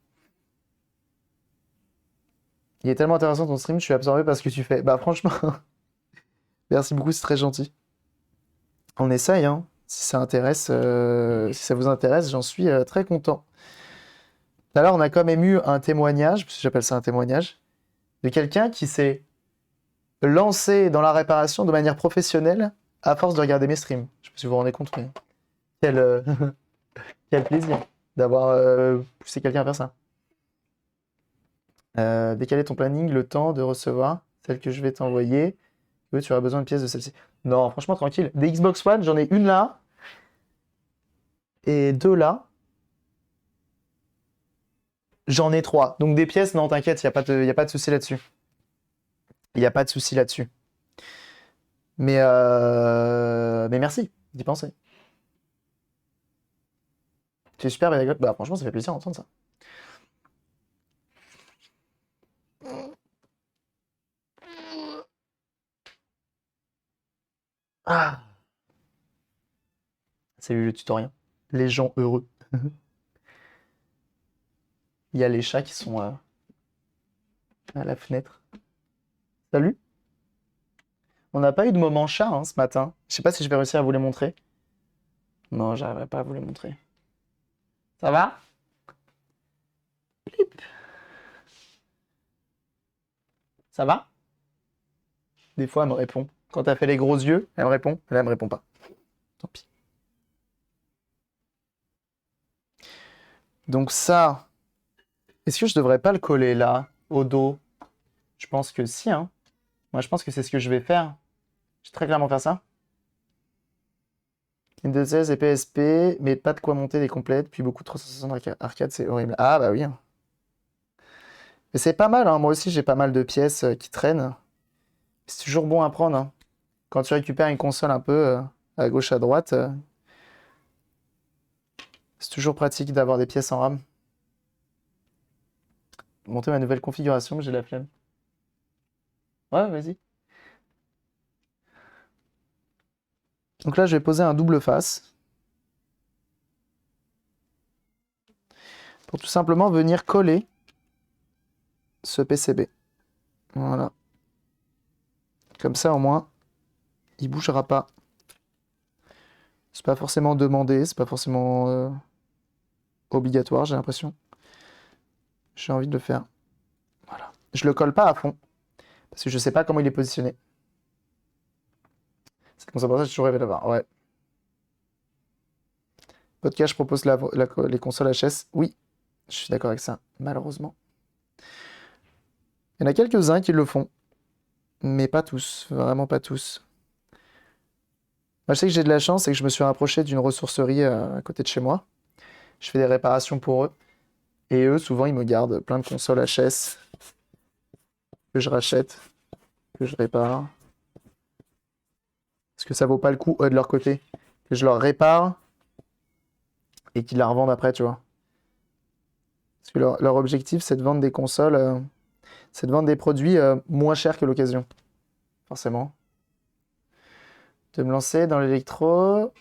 [SPEAKER 1] Il est tellement intéressant ton stream, je suis absorbé par ce que tu fais. Bah franchement, merci beaucoup, c'est très gentil. On essaye, hein. Si ça intéresse, si ça vous intéresse, j'en suis très content. Tout à l'heure, on a quand même eu un témoignage, parce que j'appelle ça un témoignage, de quelqu'un qui s'est lancé dans la réparation de manière professionnelle à force de regarder mes streams. Je sais pas si vous vous rendez compte, mais quel, quel plaisir d'avoir poussé quelqu'un à faire ça. Décaler ton planning, le temps de recevoir celle que je vais t'envoyer. Oui, tu auras besoin de pièces de celle-ci. Non, franchement, tranquille. Des Xbox One, j'en ai une là et deux là. J'en ai trois. Donc des pièces, non, t'inquiète, y a pas de souci là-dessus. Il n'y a pas de souci là-dessus. Mais merci d'y penser. C'est super, bah, franchement, ça fait plaisir d'entendre ça. Ah, Salut le tutoriel. Les gens heureux. Il y a les chats qui sont à la fenêtre. Salut. On n'a pas eu de moment chat hein, ce matin. Je sais pas si je vais réussir à vous les montrer. Non, j'arriverai pas à vous les montrer. Ça va? Flip. Ça va? Des fois, elle me répond. Quand t'as fait les gros yeux, elle me répond. Là, elle me répond pas. Tant pis. Donc ça, est-ce que je devrais pas le coller là, au dos? Je pense que si, hein. Moi, je pense que c'est ce que je vais faire. Je vais très clairement faire ça. Windows 16 et PSP, mais pas de quoi monter des complètes, puis beaucoup de 360 arcade, c'est horrible. Ah bah oui. Mais c'est pas mal, hein. Moi aussi j'ai pas mal de pièces qui traînent. C'est toujours bon à prendre, hein. Quand tu récupères une console un peu à gauche, à droite, c'est toujours pratique d'avoir des pièces en RAM. Monter ma nouvelle configuration, j'ai la flemme. Ouais, vas-y. Donc là, je vais poser un double face. Pour tout simplement venir coller ce PCB. Voilà. Comme ça, au moins, il bougera pas. C'est pas forcément demandé, c'est pas forcément obligatoire, j'ai l'impression. J'ai envie de le faire. Voilà. Je le colle pas à fond, parce que je sais pas comment il est positionné. C'est comme ça, pour ça, j'ai toujours rêvé d'avoir. Ouais. Podcast, je propose les consoles HS. Oui, je suis d'accord avec ça, malheureusement. Il y en a quelques-uns qui le font, mais pas tous, vraiment pas tous. Moi, je sais que j'ai de la chance et que je me suis rapproché d'une ressourcerie à côté de chez moi. Je fais des réparations pour eux. Et eux, souvent, ils me gardent plein de consoles HS que je rachète, que je répare. Parce que ça vaut pas le coup, eux, de leur côté, que je leur répare et qu'ils la revendent après, tu vois. Parce que leur objectif, c'est de vendre des consoles, c'est de vendre des produits moins chers que l'occasion, forcément. De me lancer dans l'électro,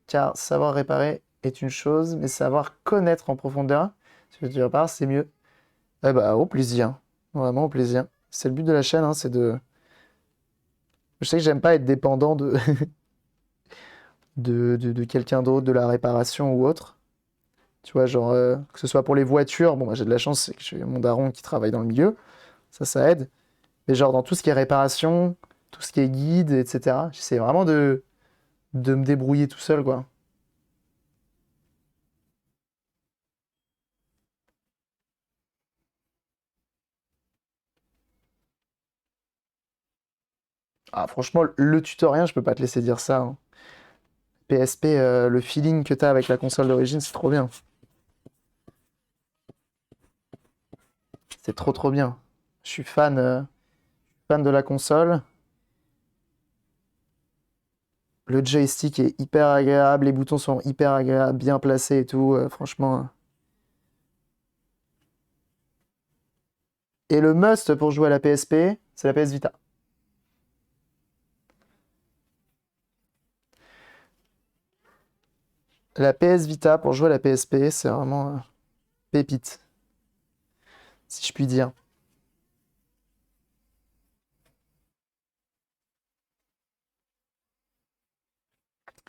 [SPEAKER 1] car savoir réparer est une chose, mais savoir connaître en profondeur ce que tu répares, c'est mieux. Eh bah, au plaisir. Vraiment au plaisir. C'est le but de la chaîne, hein, c'est de... Je sais que j'aime pas être dépendant de, de quelqu'un d'autre, de la réparation ou autre. Tu vois, genre, que ce soit pour les voitures, bon, bah, j'ai de la chance, c'est que j'ai mon daron qui travaille dans le milieu, ça aide. Mais genre, dans tout ce qui est réparation, tout ce qui est guide, etc., j'essaie vraiment de me débrouiller tout seul, quoi. Ah, franchement, le tutoriel, je peux pas te laisser dire ça, hein. PSP, le feeling que t'as avec la console d'origine, c'est trop bien. C'est trop trop bien. Je suis fan de la console. Le joystick est hyper agréable, les boutons sont hyper agréables, bien placés et tout, franchement. Et le must pour jouer à la PSP, c'est la PS Vita. La PS Vita pour jouer à la PSP, c'est vraiment pépite, si je puis dire.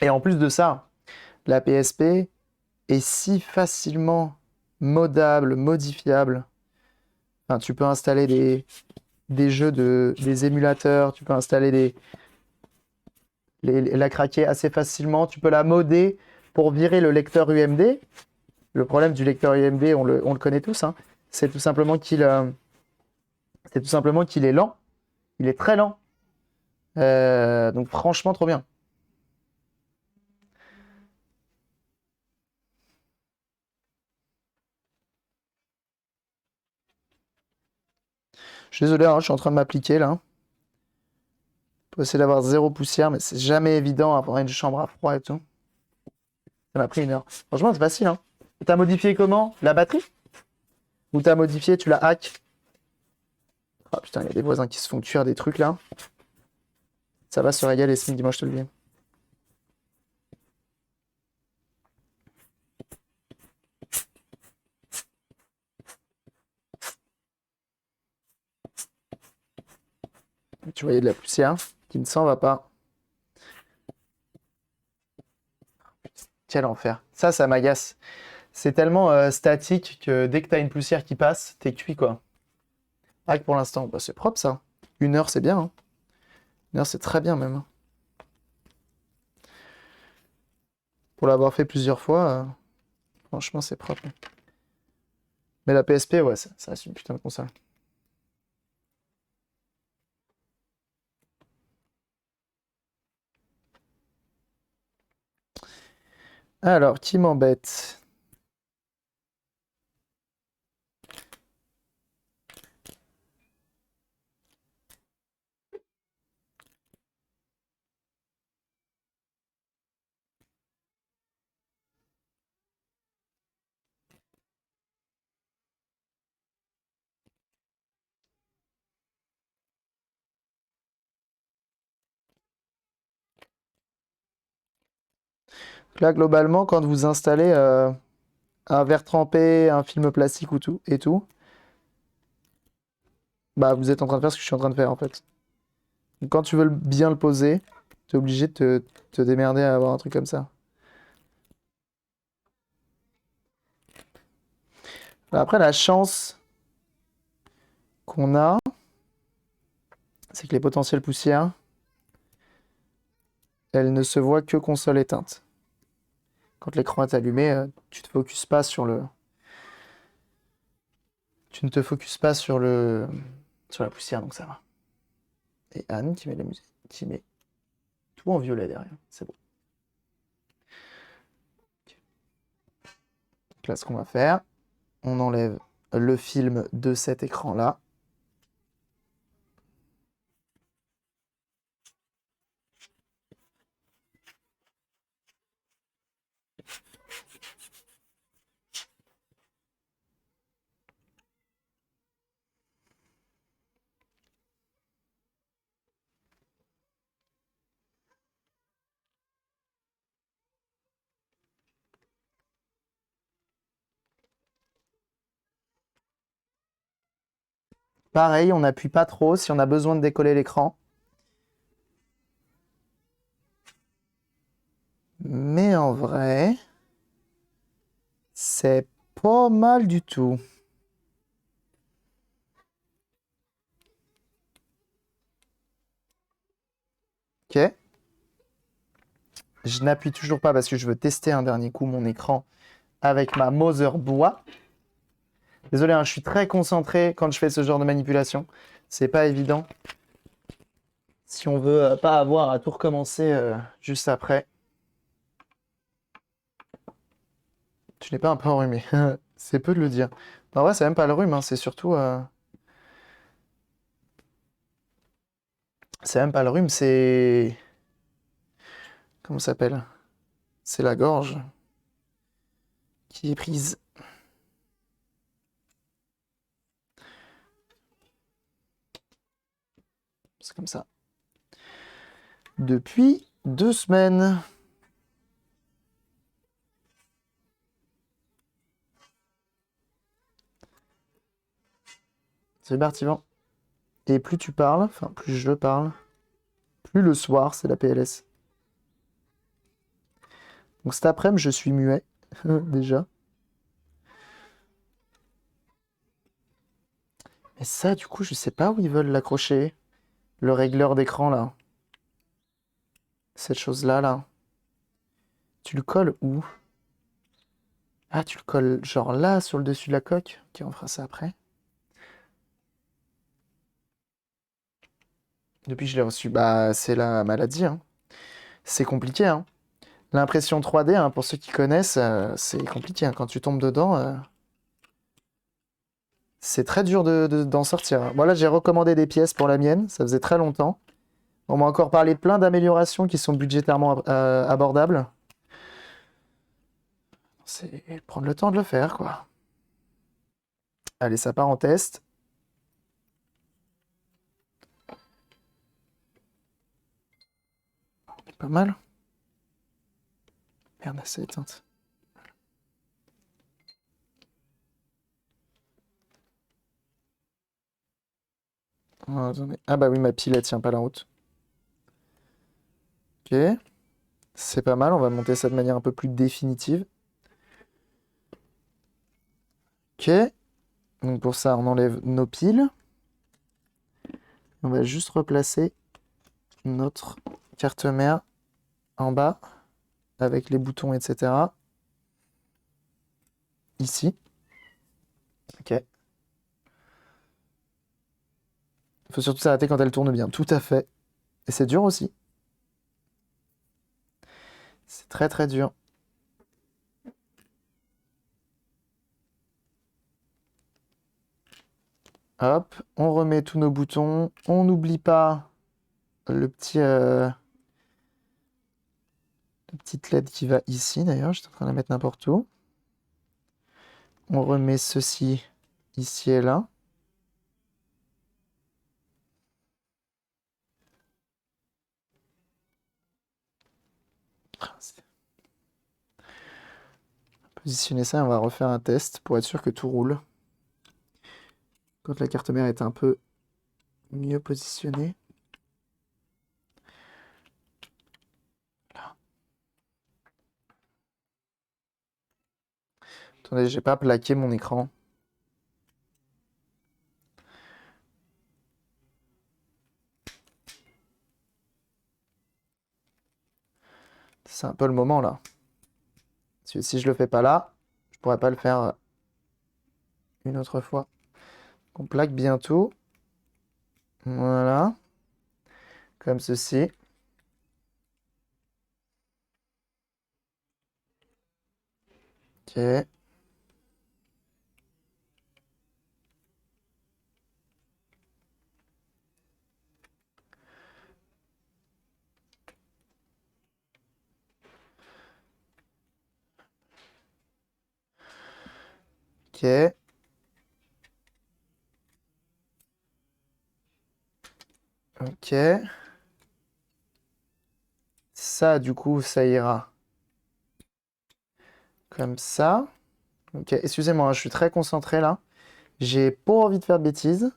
[SPEAKER 1] Et en plus de ça, la PSP est si facilement modable, modifiable. Enfin, tu peux installer des jeux, des émulateurs, tu peux installer la craquer assez facilement, tu peux la modder pour virer le lecteur UMD. Le problème du lecteur UMD, on le connaît tous, hein, c'est tout simplement qu'il est lent. Il est très lent. Donc franchement, trop bien. Je suis désolé, hein, je suis en train de m'appliquer là. Pour essayer d'avoir zéro poussière, mais c'est jamais évident avoir une chambre à froid et tout. Ça m'a pris une heure. Franchement, c'est facile, hein. T'as modifié comment? La batterie? Ou t'as modifié, tu la hack? Ah putain, il y a des voisins qui se font cuire des trucs là. Ça va se régaler ce midi, moi je te le dis. Tu voyais de la poussière qui ne s'en va pas. Quel enfer. Ça m'agace. C'est tellement statique que dès que t'as une poussière qui passe, t'es cuit, quoi. Ah, que pour l'instant, bah, c'est propre, ça. 1 heure, c'est bien, hein. 1 heure, c'est très bien, même. Pour l'avoir fait plusieurs fois, franchement, c'est propre. Mais la PSP, ouais, ça reste une putain de console. Alors, qui m'embête? Là, globalement, quand vous installez un verre trempé, un film plastique ou tout, et tout, bah, vous êtes en train de faire ce que je suis en train de faire, en fait. Donc, quand tu veux bien le poser, t'es obligé de te démerder à avoir un truc comme ça. Après, la chance qu'on a, c'est que les potentielles poussières, elles ne se voient que console éteinte. Quand l'écran est allumé, tu te focuses pas sur le... Tu ne te focuses pas sur la poussière, donc ça va. Et Anne qui met la musique, qui met tout en violet derrière. C'est bon. Donc là, ce qu'on va faire, on enlève le film de cet écran-là. Pareil, on n'appuie pas trop si on a besoin de décoller l'écran. Mais en vrai, c'est pas mal du tout. Ok. Je n'appuie toujours pas parce que je veux tester un dernier coup mon écran avec ma Mother bois. Désolé, hein, je suis très concentré quand je fais ce genre de manipulation. C'est pas évident. Si on veut pas avoir à tout recommencer juste après. Tu n'es pas un peu enrhumé. C'est peu de le dire. En vrai, c'est même pas le rhume, hein, c'est surtout. C'est même pas le rhume, c'est. Comment ça s'appelle? C'est la gorge qui est prise. C'est comme ça. Depuis 2 semaines. C'est Bartivan. Et plus tu parles, enfin plus je parle, plus le soir, c'est la PLS. Donc cet après-midi, je suis muet, déjà. Mais ça, du coup, je sais pas où ils veulent l'accrocher. Le régleur d'écran, là. Cette chose-là, là. Tu le colles où? Ah, tu le colles genre là, sur le dessus de la coque? Ok, on fera ça après. Depuis que je l'ai reçu, bah c'est la maladie, hein. C'est compliqué, hein. L'impression 3D, hein, pour ceux qui connaissent, c'est compliqué, hein. Quand tu tombes dedans, c'est très dur d'en sortir, hein. Moi là, j'ai recommandé des pièces pour la mienne, ça faisait très longtemps. On m'a encore parlé de plein d'améliorations qui sont budgétairement abordables. C'est prendre le temps de le faire, quoi. Allez, ça part en test. Pas mal. Merde, c'est éteinte. Oh, attendez. Ah bah oui, ma pile, elle tient pas la route. Ok. C'est pas mal, on va monter ça de manière un peu plus définitive. Ok. Donc pour ça, on enlève nos piles. On va juste replacer notre carte mère en bas avec les boutons, etc. Ici. Ok. Il faut surtout s'arrêter quand elle tourne bien. Tout à fait. Et c'est dur aussi. C'est très très dur. Hop, on remet tous nos boutons. On n'oublie pas le petit, la petite LED qui va ici d'ailleurs. J'étais en train de la mettre n'importe où. On remet ceci ici et là. Positionner ça, on va refaire un test pour être sûr que tout roule. Quand la carte mère est un peu mieux positionnée. Attendez, j'ai pas plaqué mon écran. C'est un peu le moment là. Parce que si je le fais pas là, je pourrais pas le faire une autre fois. On plaque bientôt. Voilà. Comme ceci. Ok. Ok. Ok. Ça, du coup, ça ira comme ça. Ok, excusez-moi, hein, je suis très concentré là. J'ai pas envie de faire de bêtises.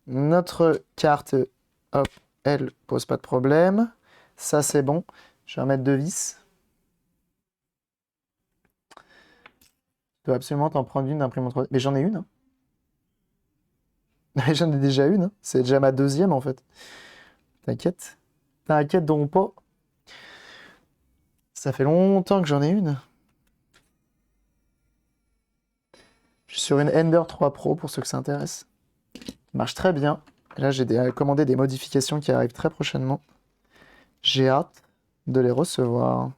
[SPEAKER 1] Notre carte, hop, elle pose pas de problème. Ça, c'est bon. Je vais remettre deux vis. Tu dois absolument t'en prendre une d'imprimante 3D. Mais j'en ai une, hein. J'en ai déjà une, hein. C'est déjà ma deuxième en fait. T'inquiète. T'inquiète donc pas. Ça fait longtemps que j'en ai une. Je suis sur une Ender 3 Pro pour ceux que ça intéresse. Marche très bien. Là, j'ai commandé des modifications qui arrivent très prochainement. J'ai hâte de les recevoir.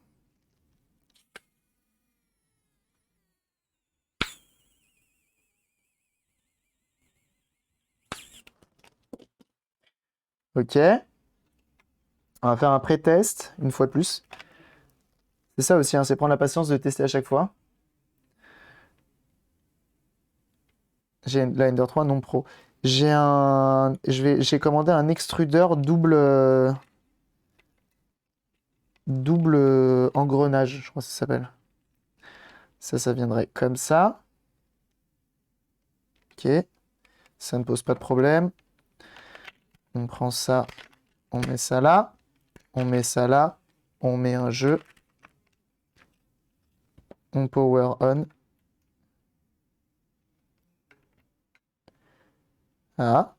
[SPEAKER 1] Ok. On va faire un pré-test, une fois de plus. C'est ça aussi, hein, c'est prendre la patience de tester à chaque fois. J'ai la Ender 3 non pro. J'ai commandé un extrudeur double engrenage, je crois que ça s'appelle. Ça viendrait comme ça. Ok. Ça ne pose pas de problème. On prend ça, on met ça là. On met ça là. On met un jeu. On power on. Ah.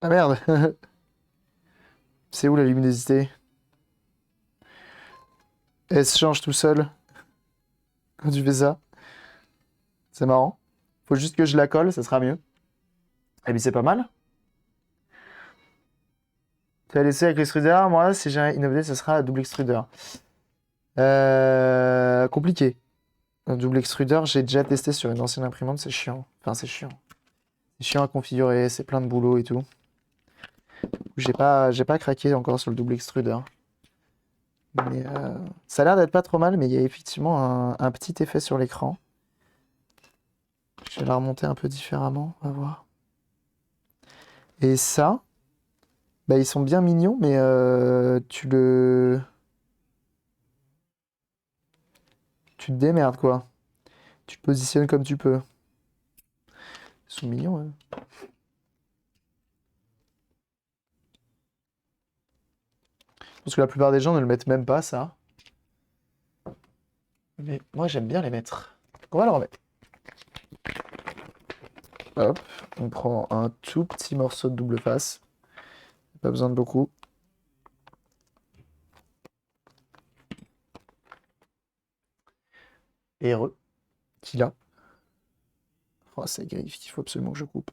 [SPEAKER 1] Ah merde. C'est où la luminosité? Elle se change tout seul quand tu fais ça. C'est marrant. Faut juste que je la colle, ça sera mieux. Et puis c'est pas mal. Tu vas laisser avec l'extrudeur. Moi, si j'ai une update, ce sera double extrudeur. Compliqué. Un double extrudeur, j'ai déjà testé sur une ancienne imprimante, c'est chiant. Enfin, c'est chiant. C'est chiant à configurer, c'est plein de boulot et tout. J'ai pas craqué encore sur le double extrudeur. Mais ça a l'air d'être pas trop mal, mais il y a effectivement un petit effet sur l'écran. Je vais la remonter un peu différemment, on va voir. Et ça, bah, ils sont bien mignons, mais tu te démerdes, quoi. Tu te positionnes comme tu peux. Ils sont mignons, hein. Parce que la plupart des gens ne le mettent même pas, ça. Mais moi, j'aime bien les mettre. Donc, on va le remettre. Hop, on prend un tout petit morceau de double face. Pas besoin de beaucoup. Et heureux qu'il a. Oh, c'est griffe qu'il faut absolument que je coupe.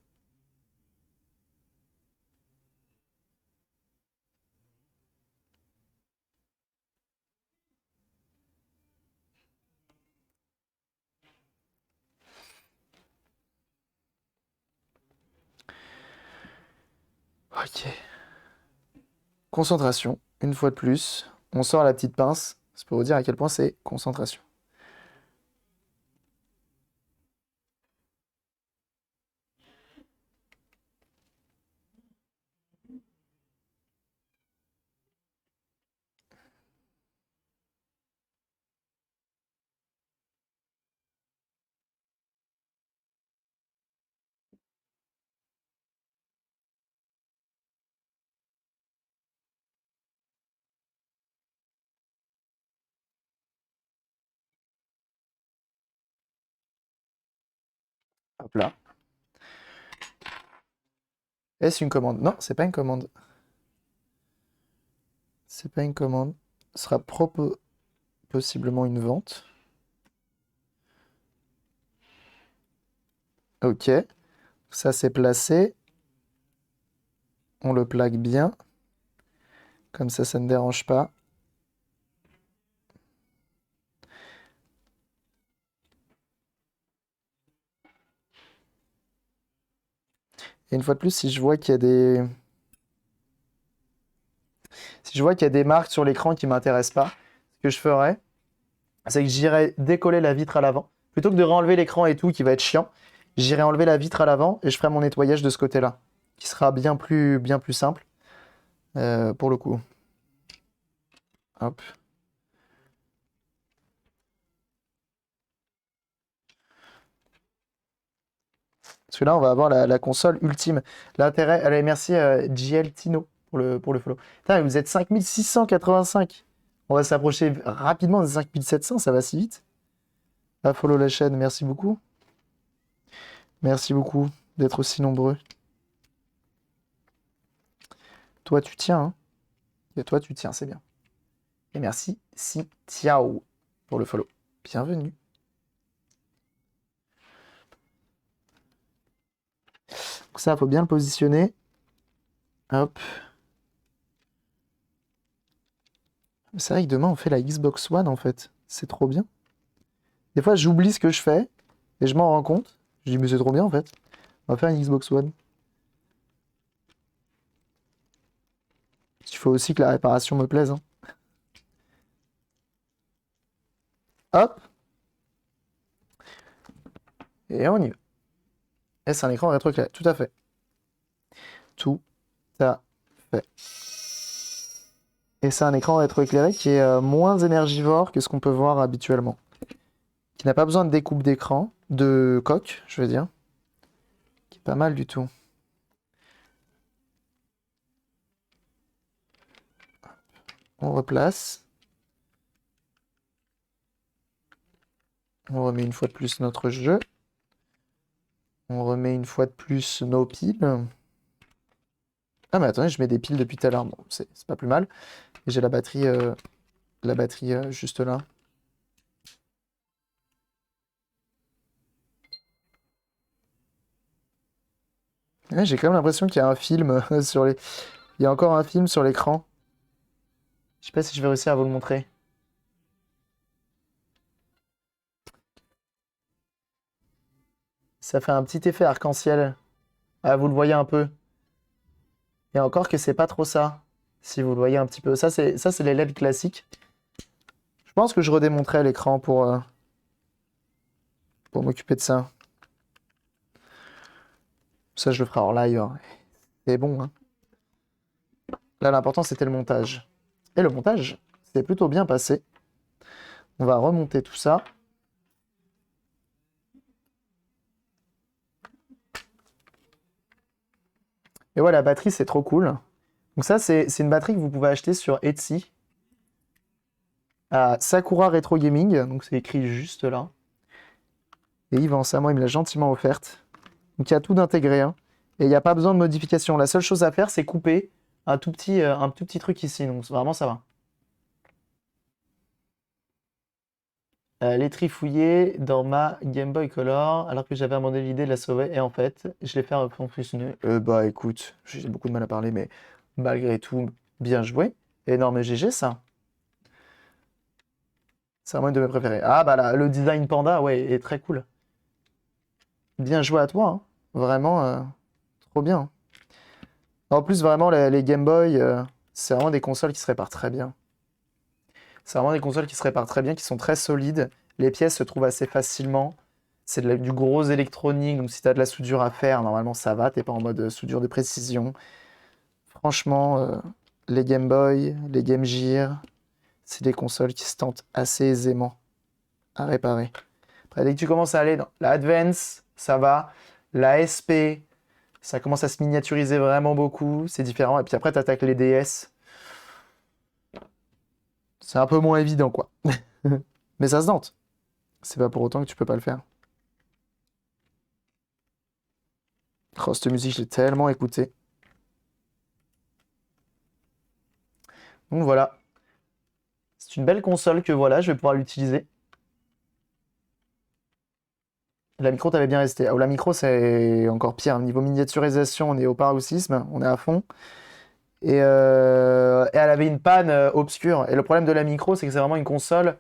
[SPEAKER 1] Ok. Concentration, une fois de plus. On sort la petite pince. C'est pour vous dire à quel point c'est concentration. Hop là. Est-ce une commande? Non, c'est pas une commande. C'est pas une commande. Ce sera possiblement une vente. Ok. Ça c'est placé. On le plaque bien. Comme ça ne dérange pas. Et une fois de plus, si je vois qu'il y a des... Si je vois qu'il y a des marques sur l'écran qui m'intéressent pas, ce que je ferais, c'est que j'irai décoller la vitre à l'avant. Plutôt que de renlever l'écran et tout, qui va être chiant, j'irai enlever la vitre à l'avant et je ferai mon nettoyage de ce côté-là, qui sera bien plus simple pour le coup. Hop. Parce que là, on va avoir la console ultime. L'intérêt, allez, merci JL Tino pour le follow. Putain, vous êtes 5685. On va s'approcher rapidement des 5700, ça va si vite. Ah, follow la chaîne, merci beaucoup. Merci beaucoup d'être aussi nombreux. Toi, tu tiens, hein. Et toi, tu tiens, c'est bien. Et merci, Si Tiao, pour le follow. Bienvenue. Donc ça, il faut bien le positionner. Hop. C'est vrai que demain, on fait la Xbox One, en fait. C'est trop bien. Des fois, j'oublie ce que je fais et je m'en rends compte. Je dis, mais c'est trop bien, en fait. On va faire une Xbox One. Il faut aussi que la réparation me plaise, hein. Hop. Et on y va. Et c'est un écran rétroéclairé. Tout à fait. Tout à fait. Et c'est un écran rétroéclairé qui est moins énergivore que ce qu'on peut voir habituellement. Qui n'a pas besoin de découpe d'écran, de coque, je veux dire. Qui est pas mal du tout. On replace. On remet une fois de plus notre jeu. On remet une fois de plus nos piles. Ah mais attendez, je mets des piles depuis tout à l'heure. Bon, c'est pas plus mal. Et j'ai la batterie juste là. Ouais, j'ai quand même l'impression qu'il y a un film sur les... Il y a encore un film sur l'écran. Je sais pas si je vais réussir à vous le montrer. Ça fait un petit effet arc-en-ciel. Ah, vous le voyez un peu. Et encore que c'est pas trop ça. Si vous le voyez un petit peu. Ça, c'est les LED classiques. Je pense que je redémontrerai l'écran pour m'occuper de ça. Ça, je le ferai hors live, hein. C'est bon, hein. Là, l'important, c'était le montage. Et le montage, c'est plutôt bien passé. On va remonter tout ça. Et ouais, la batterie, c'est trop cool. Donc ça, c'est une batterie que vous pouvez acheter sur Etsy. À Sakura Retro Gaming. Donc c'est écrit juste là. Et Yvan, ça, moi, il me l'a gentiment offerte. Donc il y a tout d'intégré, hein. Et il n'y a pas besoin de modification. La seule chose à faire, c'est couper un tout petit truc ici. Donc vraiment, ça va. Les trifouiller dans ma Game Boy Color alors que j'avais abandonné l'idée de la sauver et en fait je l'ai fait fonctionner. Bah écoute, j'ai beaucoup de mal à parler mais malgré tout, bien joué. Énorme GG ça. C'est vraiment une de mes préférées. Ah bah là, le design panda ouais est très cool. Bien joué à toi, hein. Vraiment trop bien. En plus vraiment les Game Boy, c'est vraiment des consoles qui se réparent très bien. C'est vraiment des consoles qui se réparent très bien, qui sont très solides. Les pièces se trouvent assez facilement. C'est du gros électronique, donc si tu as de la soudure à faire, normalement ça va, t'es pas en mode soudure de précision. Franchement, les Game Boy, les Game Gear, c'est des consoles qui se tentent assez aisément à réparer. Après, dès que tu commences à aller dans la Advance, ça va. La SP, ça commence à se miniaturiser vraiment beaucoup, c'est différent. Et puis après, tu attaques les DS. C'est un peu moins évident, quoi. Mais ça se tente. C'est pas pour autant que tu peux pas le faire. Oh, cette musique, je l'ai tellement écoutée. Donc voilà. C'est une belle console que voilà, je vais pouvoir l'utiliser. La micro t'avait bien resté. Ah, la micro, c'est encore pire. Niveau miniaturisation, on est au paroxysme, on est à fond. Et elle avait une panne obscure. Et le problème de la micro, c'est que c'est vraiment une console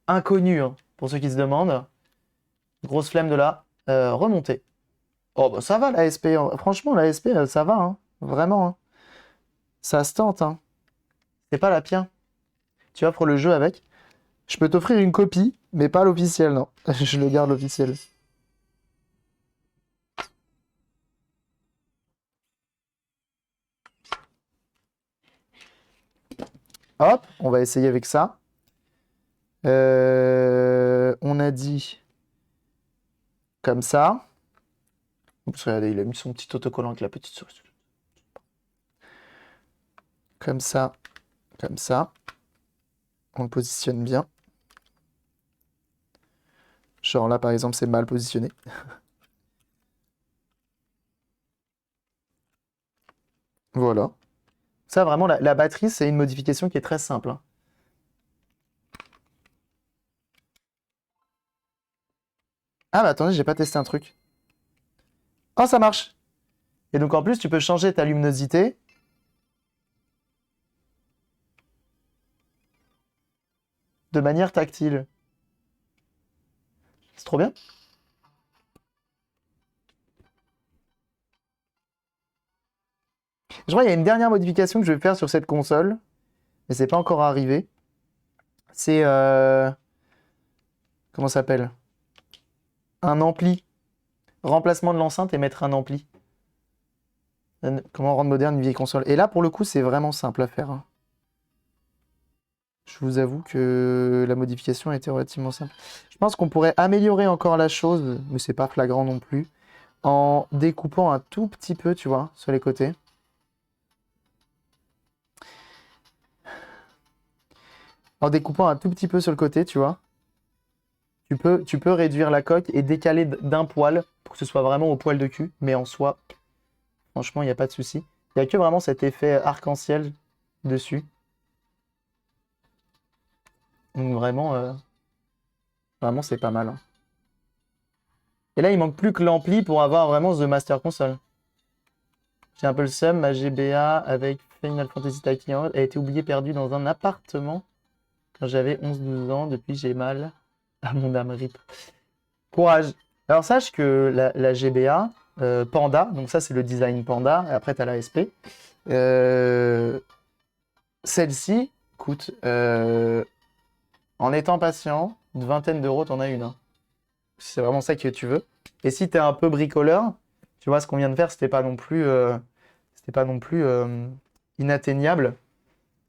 [SPEAKER 1] inconnue, hein, pour ceux qui se demandent. Grosse flemme de la remontée. Oh, bah ça va la SP, hein. Franchement, la SP, ça va, hein. Vraiment, hein. Ça se tente, hein. C'est pas la pire. Tu offres le jeu avec. Je peux t'offrir une copie, mais pas l'officiel, non. Je le garde l'officiel. Hop, on va essayer avec ça. On a dit comme ça. Oups, regardez, il a mis son petit autocollant avec la petite souris. Comme ça, comme ça. On le positionne bien. Genre là, par exemple, c'est mal positionné. Voilà. Ça, vraiment, la batterie, c'est une modification qui est très simple, hein. Ah, mais attendez, j'ai pas testé un truc. Oh, ça marche! Et donc, en plus, tu peux changer ta luminosité. De manière tactile. C'est trop bien. Je crois qu'il y a une dernière modification que je vais faire sur cette console, mais c'est pas encore arrivé. C'est comment ça s'appelle? Un ampli. Remplacement de l'enceinte et mettre un ampli. Comment rendre moderne une vieille console. Et là, pour le coup, c'est vraiment simple à faire, hein. Je vous avoue que la modification a été relativement simple. Je pense qu'on pourrait améliorer encore la chose, mais c'est pas flagrant non plus, en découpant un tout petit peu, tu vois, sur les côtés. En découpant un tout petit peu sur le côté, tu vois. Tu peux réduire la coque et décaler d'un poil pour que ce soit vraiment au poil de cul. Mais en soi, franchement, il n'y a pas de souci. Il n'y a que vraiment cet effet arc-en-ciel dessus. Donc vraiment c'est pas mal, hein. Et là, il manque plus que l'ampli pour avoir vraiment The Master Console. J'ai un peu le seum, ma GBA avec Final Fantasy Tactics a été oubliée perdue dans un appartement quand j'avais 11-12 ans. Depuis, j'ai mal à mon âme rip. Courage. Alors sache que la GBA Panda, donc ça c'est le design Panda, et après tu as la SP. Celle-ci coûte, en étant patient, une vingtaine d'euros, t'en as une, hein. Si c'est vraiment ça que tu veux. Et si t'es un peu bricoleur, tu vois, ce qu'on vient de faire, c'était pas non plus inatteignable.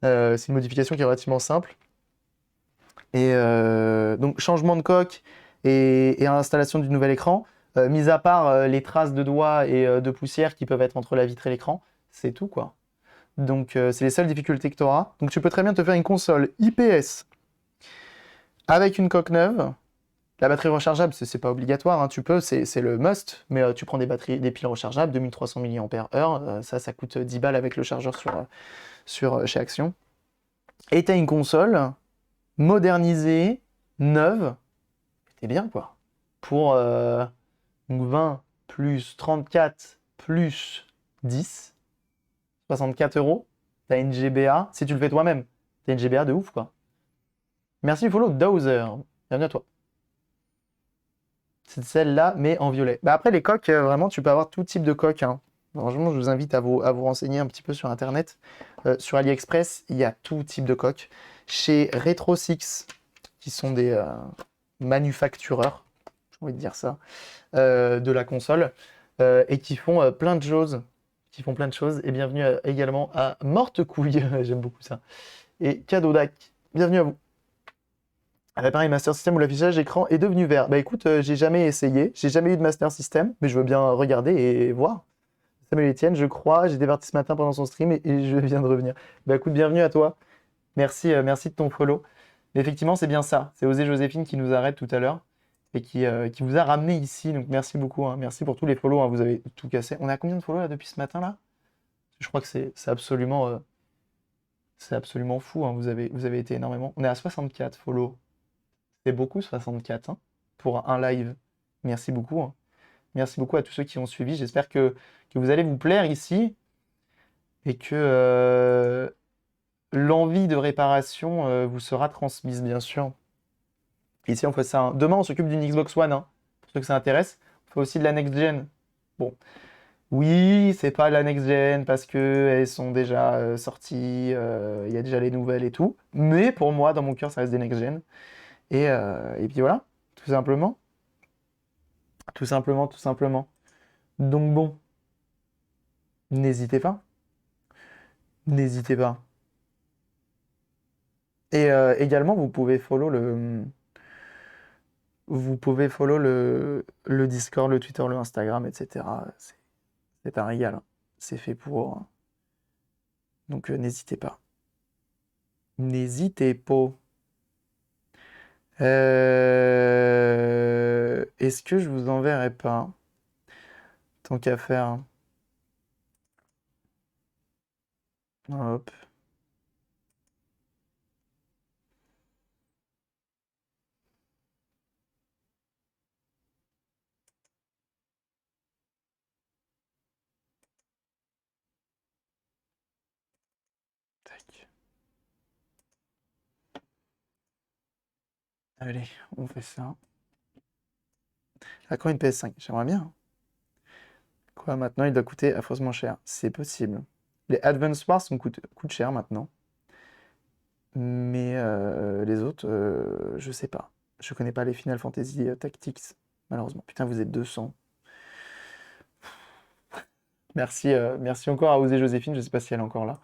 [SPEAKER 1] C'est une modification qui est relativement simple. Et donc, changement de coque et installation du nouvel écran. Mis à part les traces de doigts et de poussière qui peuvent être entre la vitre et l'écran, c'est tout, quoi. Donc, c'est les seules difficultés que tu auras. Donc, tu peux très bien te faire une console IPS avec une coque neuve. La batterie rechargeable, c'est pas obligatoire, hein, tu peux, c'est le must, mais tu prends des piles rechargeables, 2300 mAh, ça coûte 10 balles avec le chargeur chez Action. Et tu as une console modernisée, neuve, t'es bien quoi. Pour 20 plus 34 plus 10, 64 euros, t'as une GBA, si tu le fais toi-même, t'as une GBA de ouf quoi. Merci follow Dowser, bienvenue à toi. C'est celle-là, mais en violet. Bah après, les coques, vraiment, tu peux avoir tout type de coques, hein. Franchement, je vous invite à vous renseigner un petit peu sur Internet. Sur AliExpress, il y a tout type de coques. Chez Retro6, qui sont des manufactureurs, j'ai envie de dire ça, de la console, et qui font plein de choses. Et bienvenue également à Morte Couille, j'aime beaucoup ça. Et Cadodac, bienvenue à vous. Pareil, Master System où l'affichage écran est devenu vert. Bah écoute, j'ai jamais essayé, j'ai jamais eu de Master System, mais je veux bien regarder et voir. Samuel Etienne, je crois, j'ai débarqué ce matin pendant son stream et je viens de revenir. Bah écoute, bienvenue à toi. Merci, merci de ton follow. Mais effectivement, c'est bien ça. C'est Osée Joséphine qui nous arrête tout à l'heure et qui vous a ramené ici. Donc merci beaucoup, hein. Merci pour tous les follow, hein. Vous avez tout cassé. On est à combien de follow là depuis ce matin là? Je crois que c'est absolument fou, hein. Vous avez été énormément. On est à 64 follow. C'est beaucoup 64 hein, pour un live. Merci beaucoup, hein. Merci beaucoup à tous ceux qui ont suivi. J'espère que vous allez vous plaire ici et que l'envie de réparation vous sera transmise, bien sûr. Ici, on fait ça, hein. Demain, on s'occupe d'une Xbox One, hein, pour ceux que ça intéresse. On fait aussi de la next gen. Bon, oui, c'est pas la next gen parce que elles sont déjà sorties, il y a déjà les nouvelles et tout. Mais pour moi, dans mon cœur, ça reste des next gen. Et puis voilà, tout simplement. Tout simplement, tout simplement. Donc bon, n'hésitez pas. N'hésitez pas. Et également, vous pouvez follow le Discord, le Twitter, le Instagram, etc. C'est un régal, hein. C'est fait pour, hein. Donc n'hésitez pas. N'hésitez pas. Est-ce que je vous enverrai pas? Tant qu'à faire, hein. Hop. Tac. Allez, on fait ça. À quand une PS5? J'aimerais bien, hein. Quoi, maintenant, il doit coûter affreusement cher. C'est possible. Les Advance Wars coûtent cher maintenant. Mais les autres, je sais pas. Je connais pas les Final Fantasy Tactics, malheureusement. Putain, vous êtes 200. Merci, merci encore à Osée Joséphine, je sais pas si elle est encore là.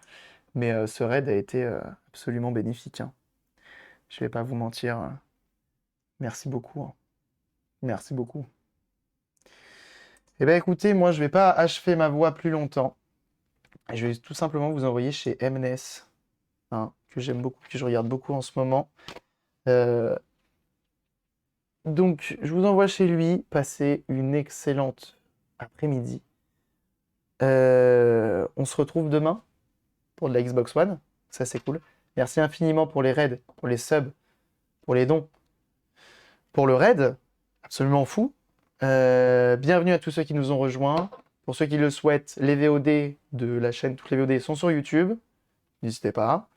[SPEAKER 1] Mais ce raid a été absolument bénéfique, hein. Je vais pas vous mentir. Merci beaucoup, hein. Merci beaucoup. Eh bien écoutez, moi je vais pas achever ma voix plus longtemps. Je vais tout simplement vous envoyer chez Mnes, hein, que j'aime beaucoup, que je regarde beaucoup en ce moment. Donc je vous envoie chez lui, passez une excellente après-midi. On se retrouve demain pour de la Xbox One, ça c'est cool. Merci infiniment pour les raids, pour les subs, pour les dons, pour le raid, absolument fou. Bienvenue à tous ceux qui nous ont rejoints. Pour ceux qui le souhaitent, les VOD de la chaîne, toutes les VOD sont sur YouTube. N'hésitez pas.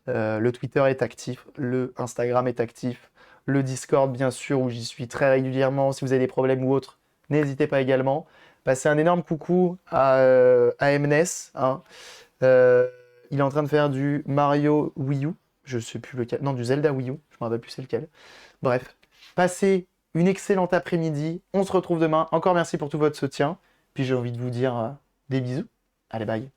[SPEAKER 1] Le Twitter est actif, le Instagram est actif, le Discord bien sûr où j'y suis très régulièrement. Si vous avez des problèmes ou autres, N'hésitez pas également. Passez un énorme coucou à Mnes, hein. Il est en train de faire du Mario Wii U. Je sais plus lequel. Non, du Zelda Wii U. Je me rappelle plus c'est lequel. Bref, passez une excellente après-midi. On se retrouve demain. Encore merci pour tout votre soutien. Puis j'ai envie de vous dire des bisous. Allez, bye.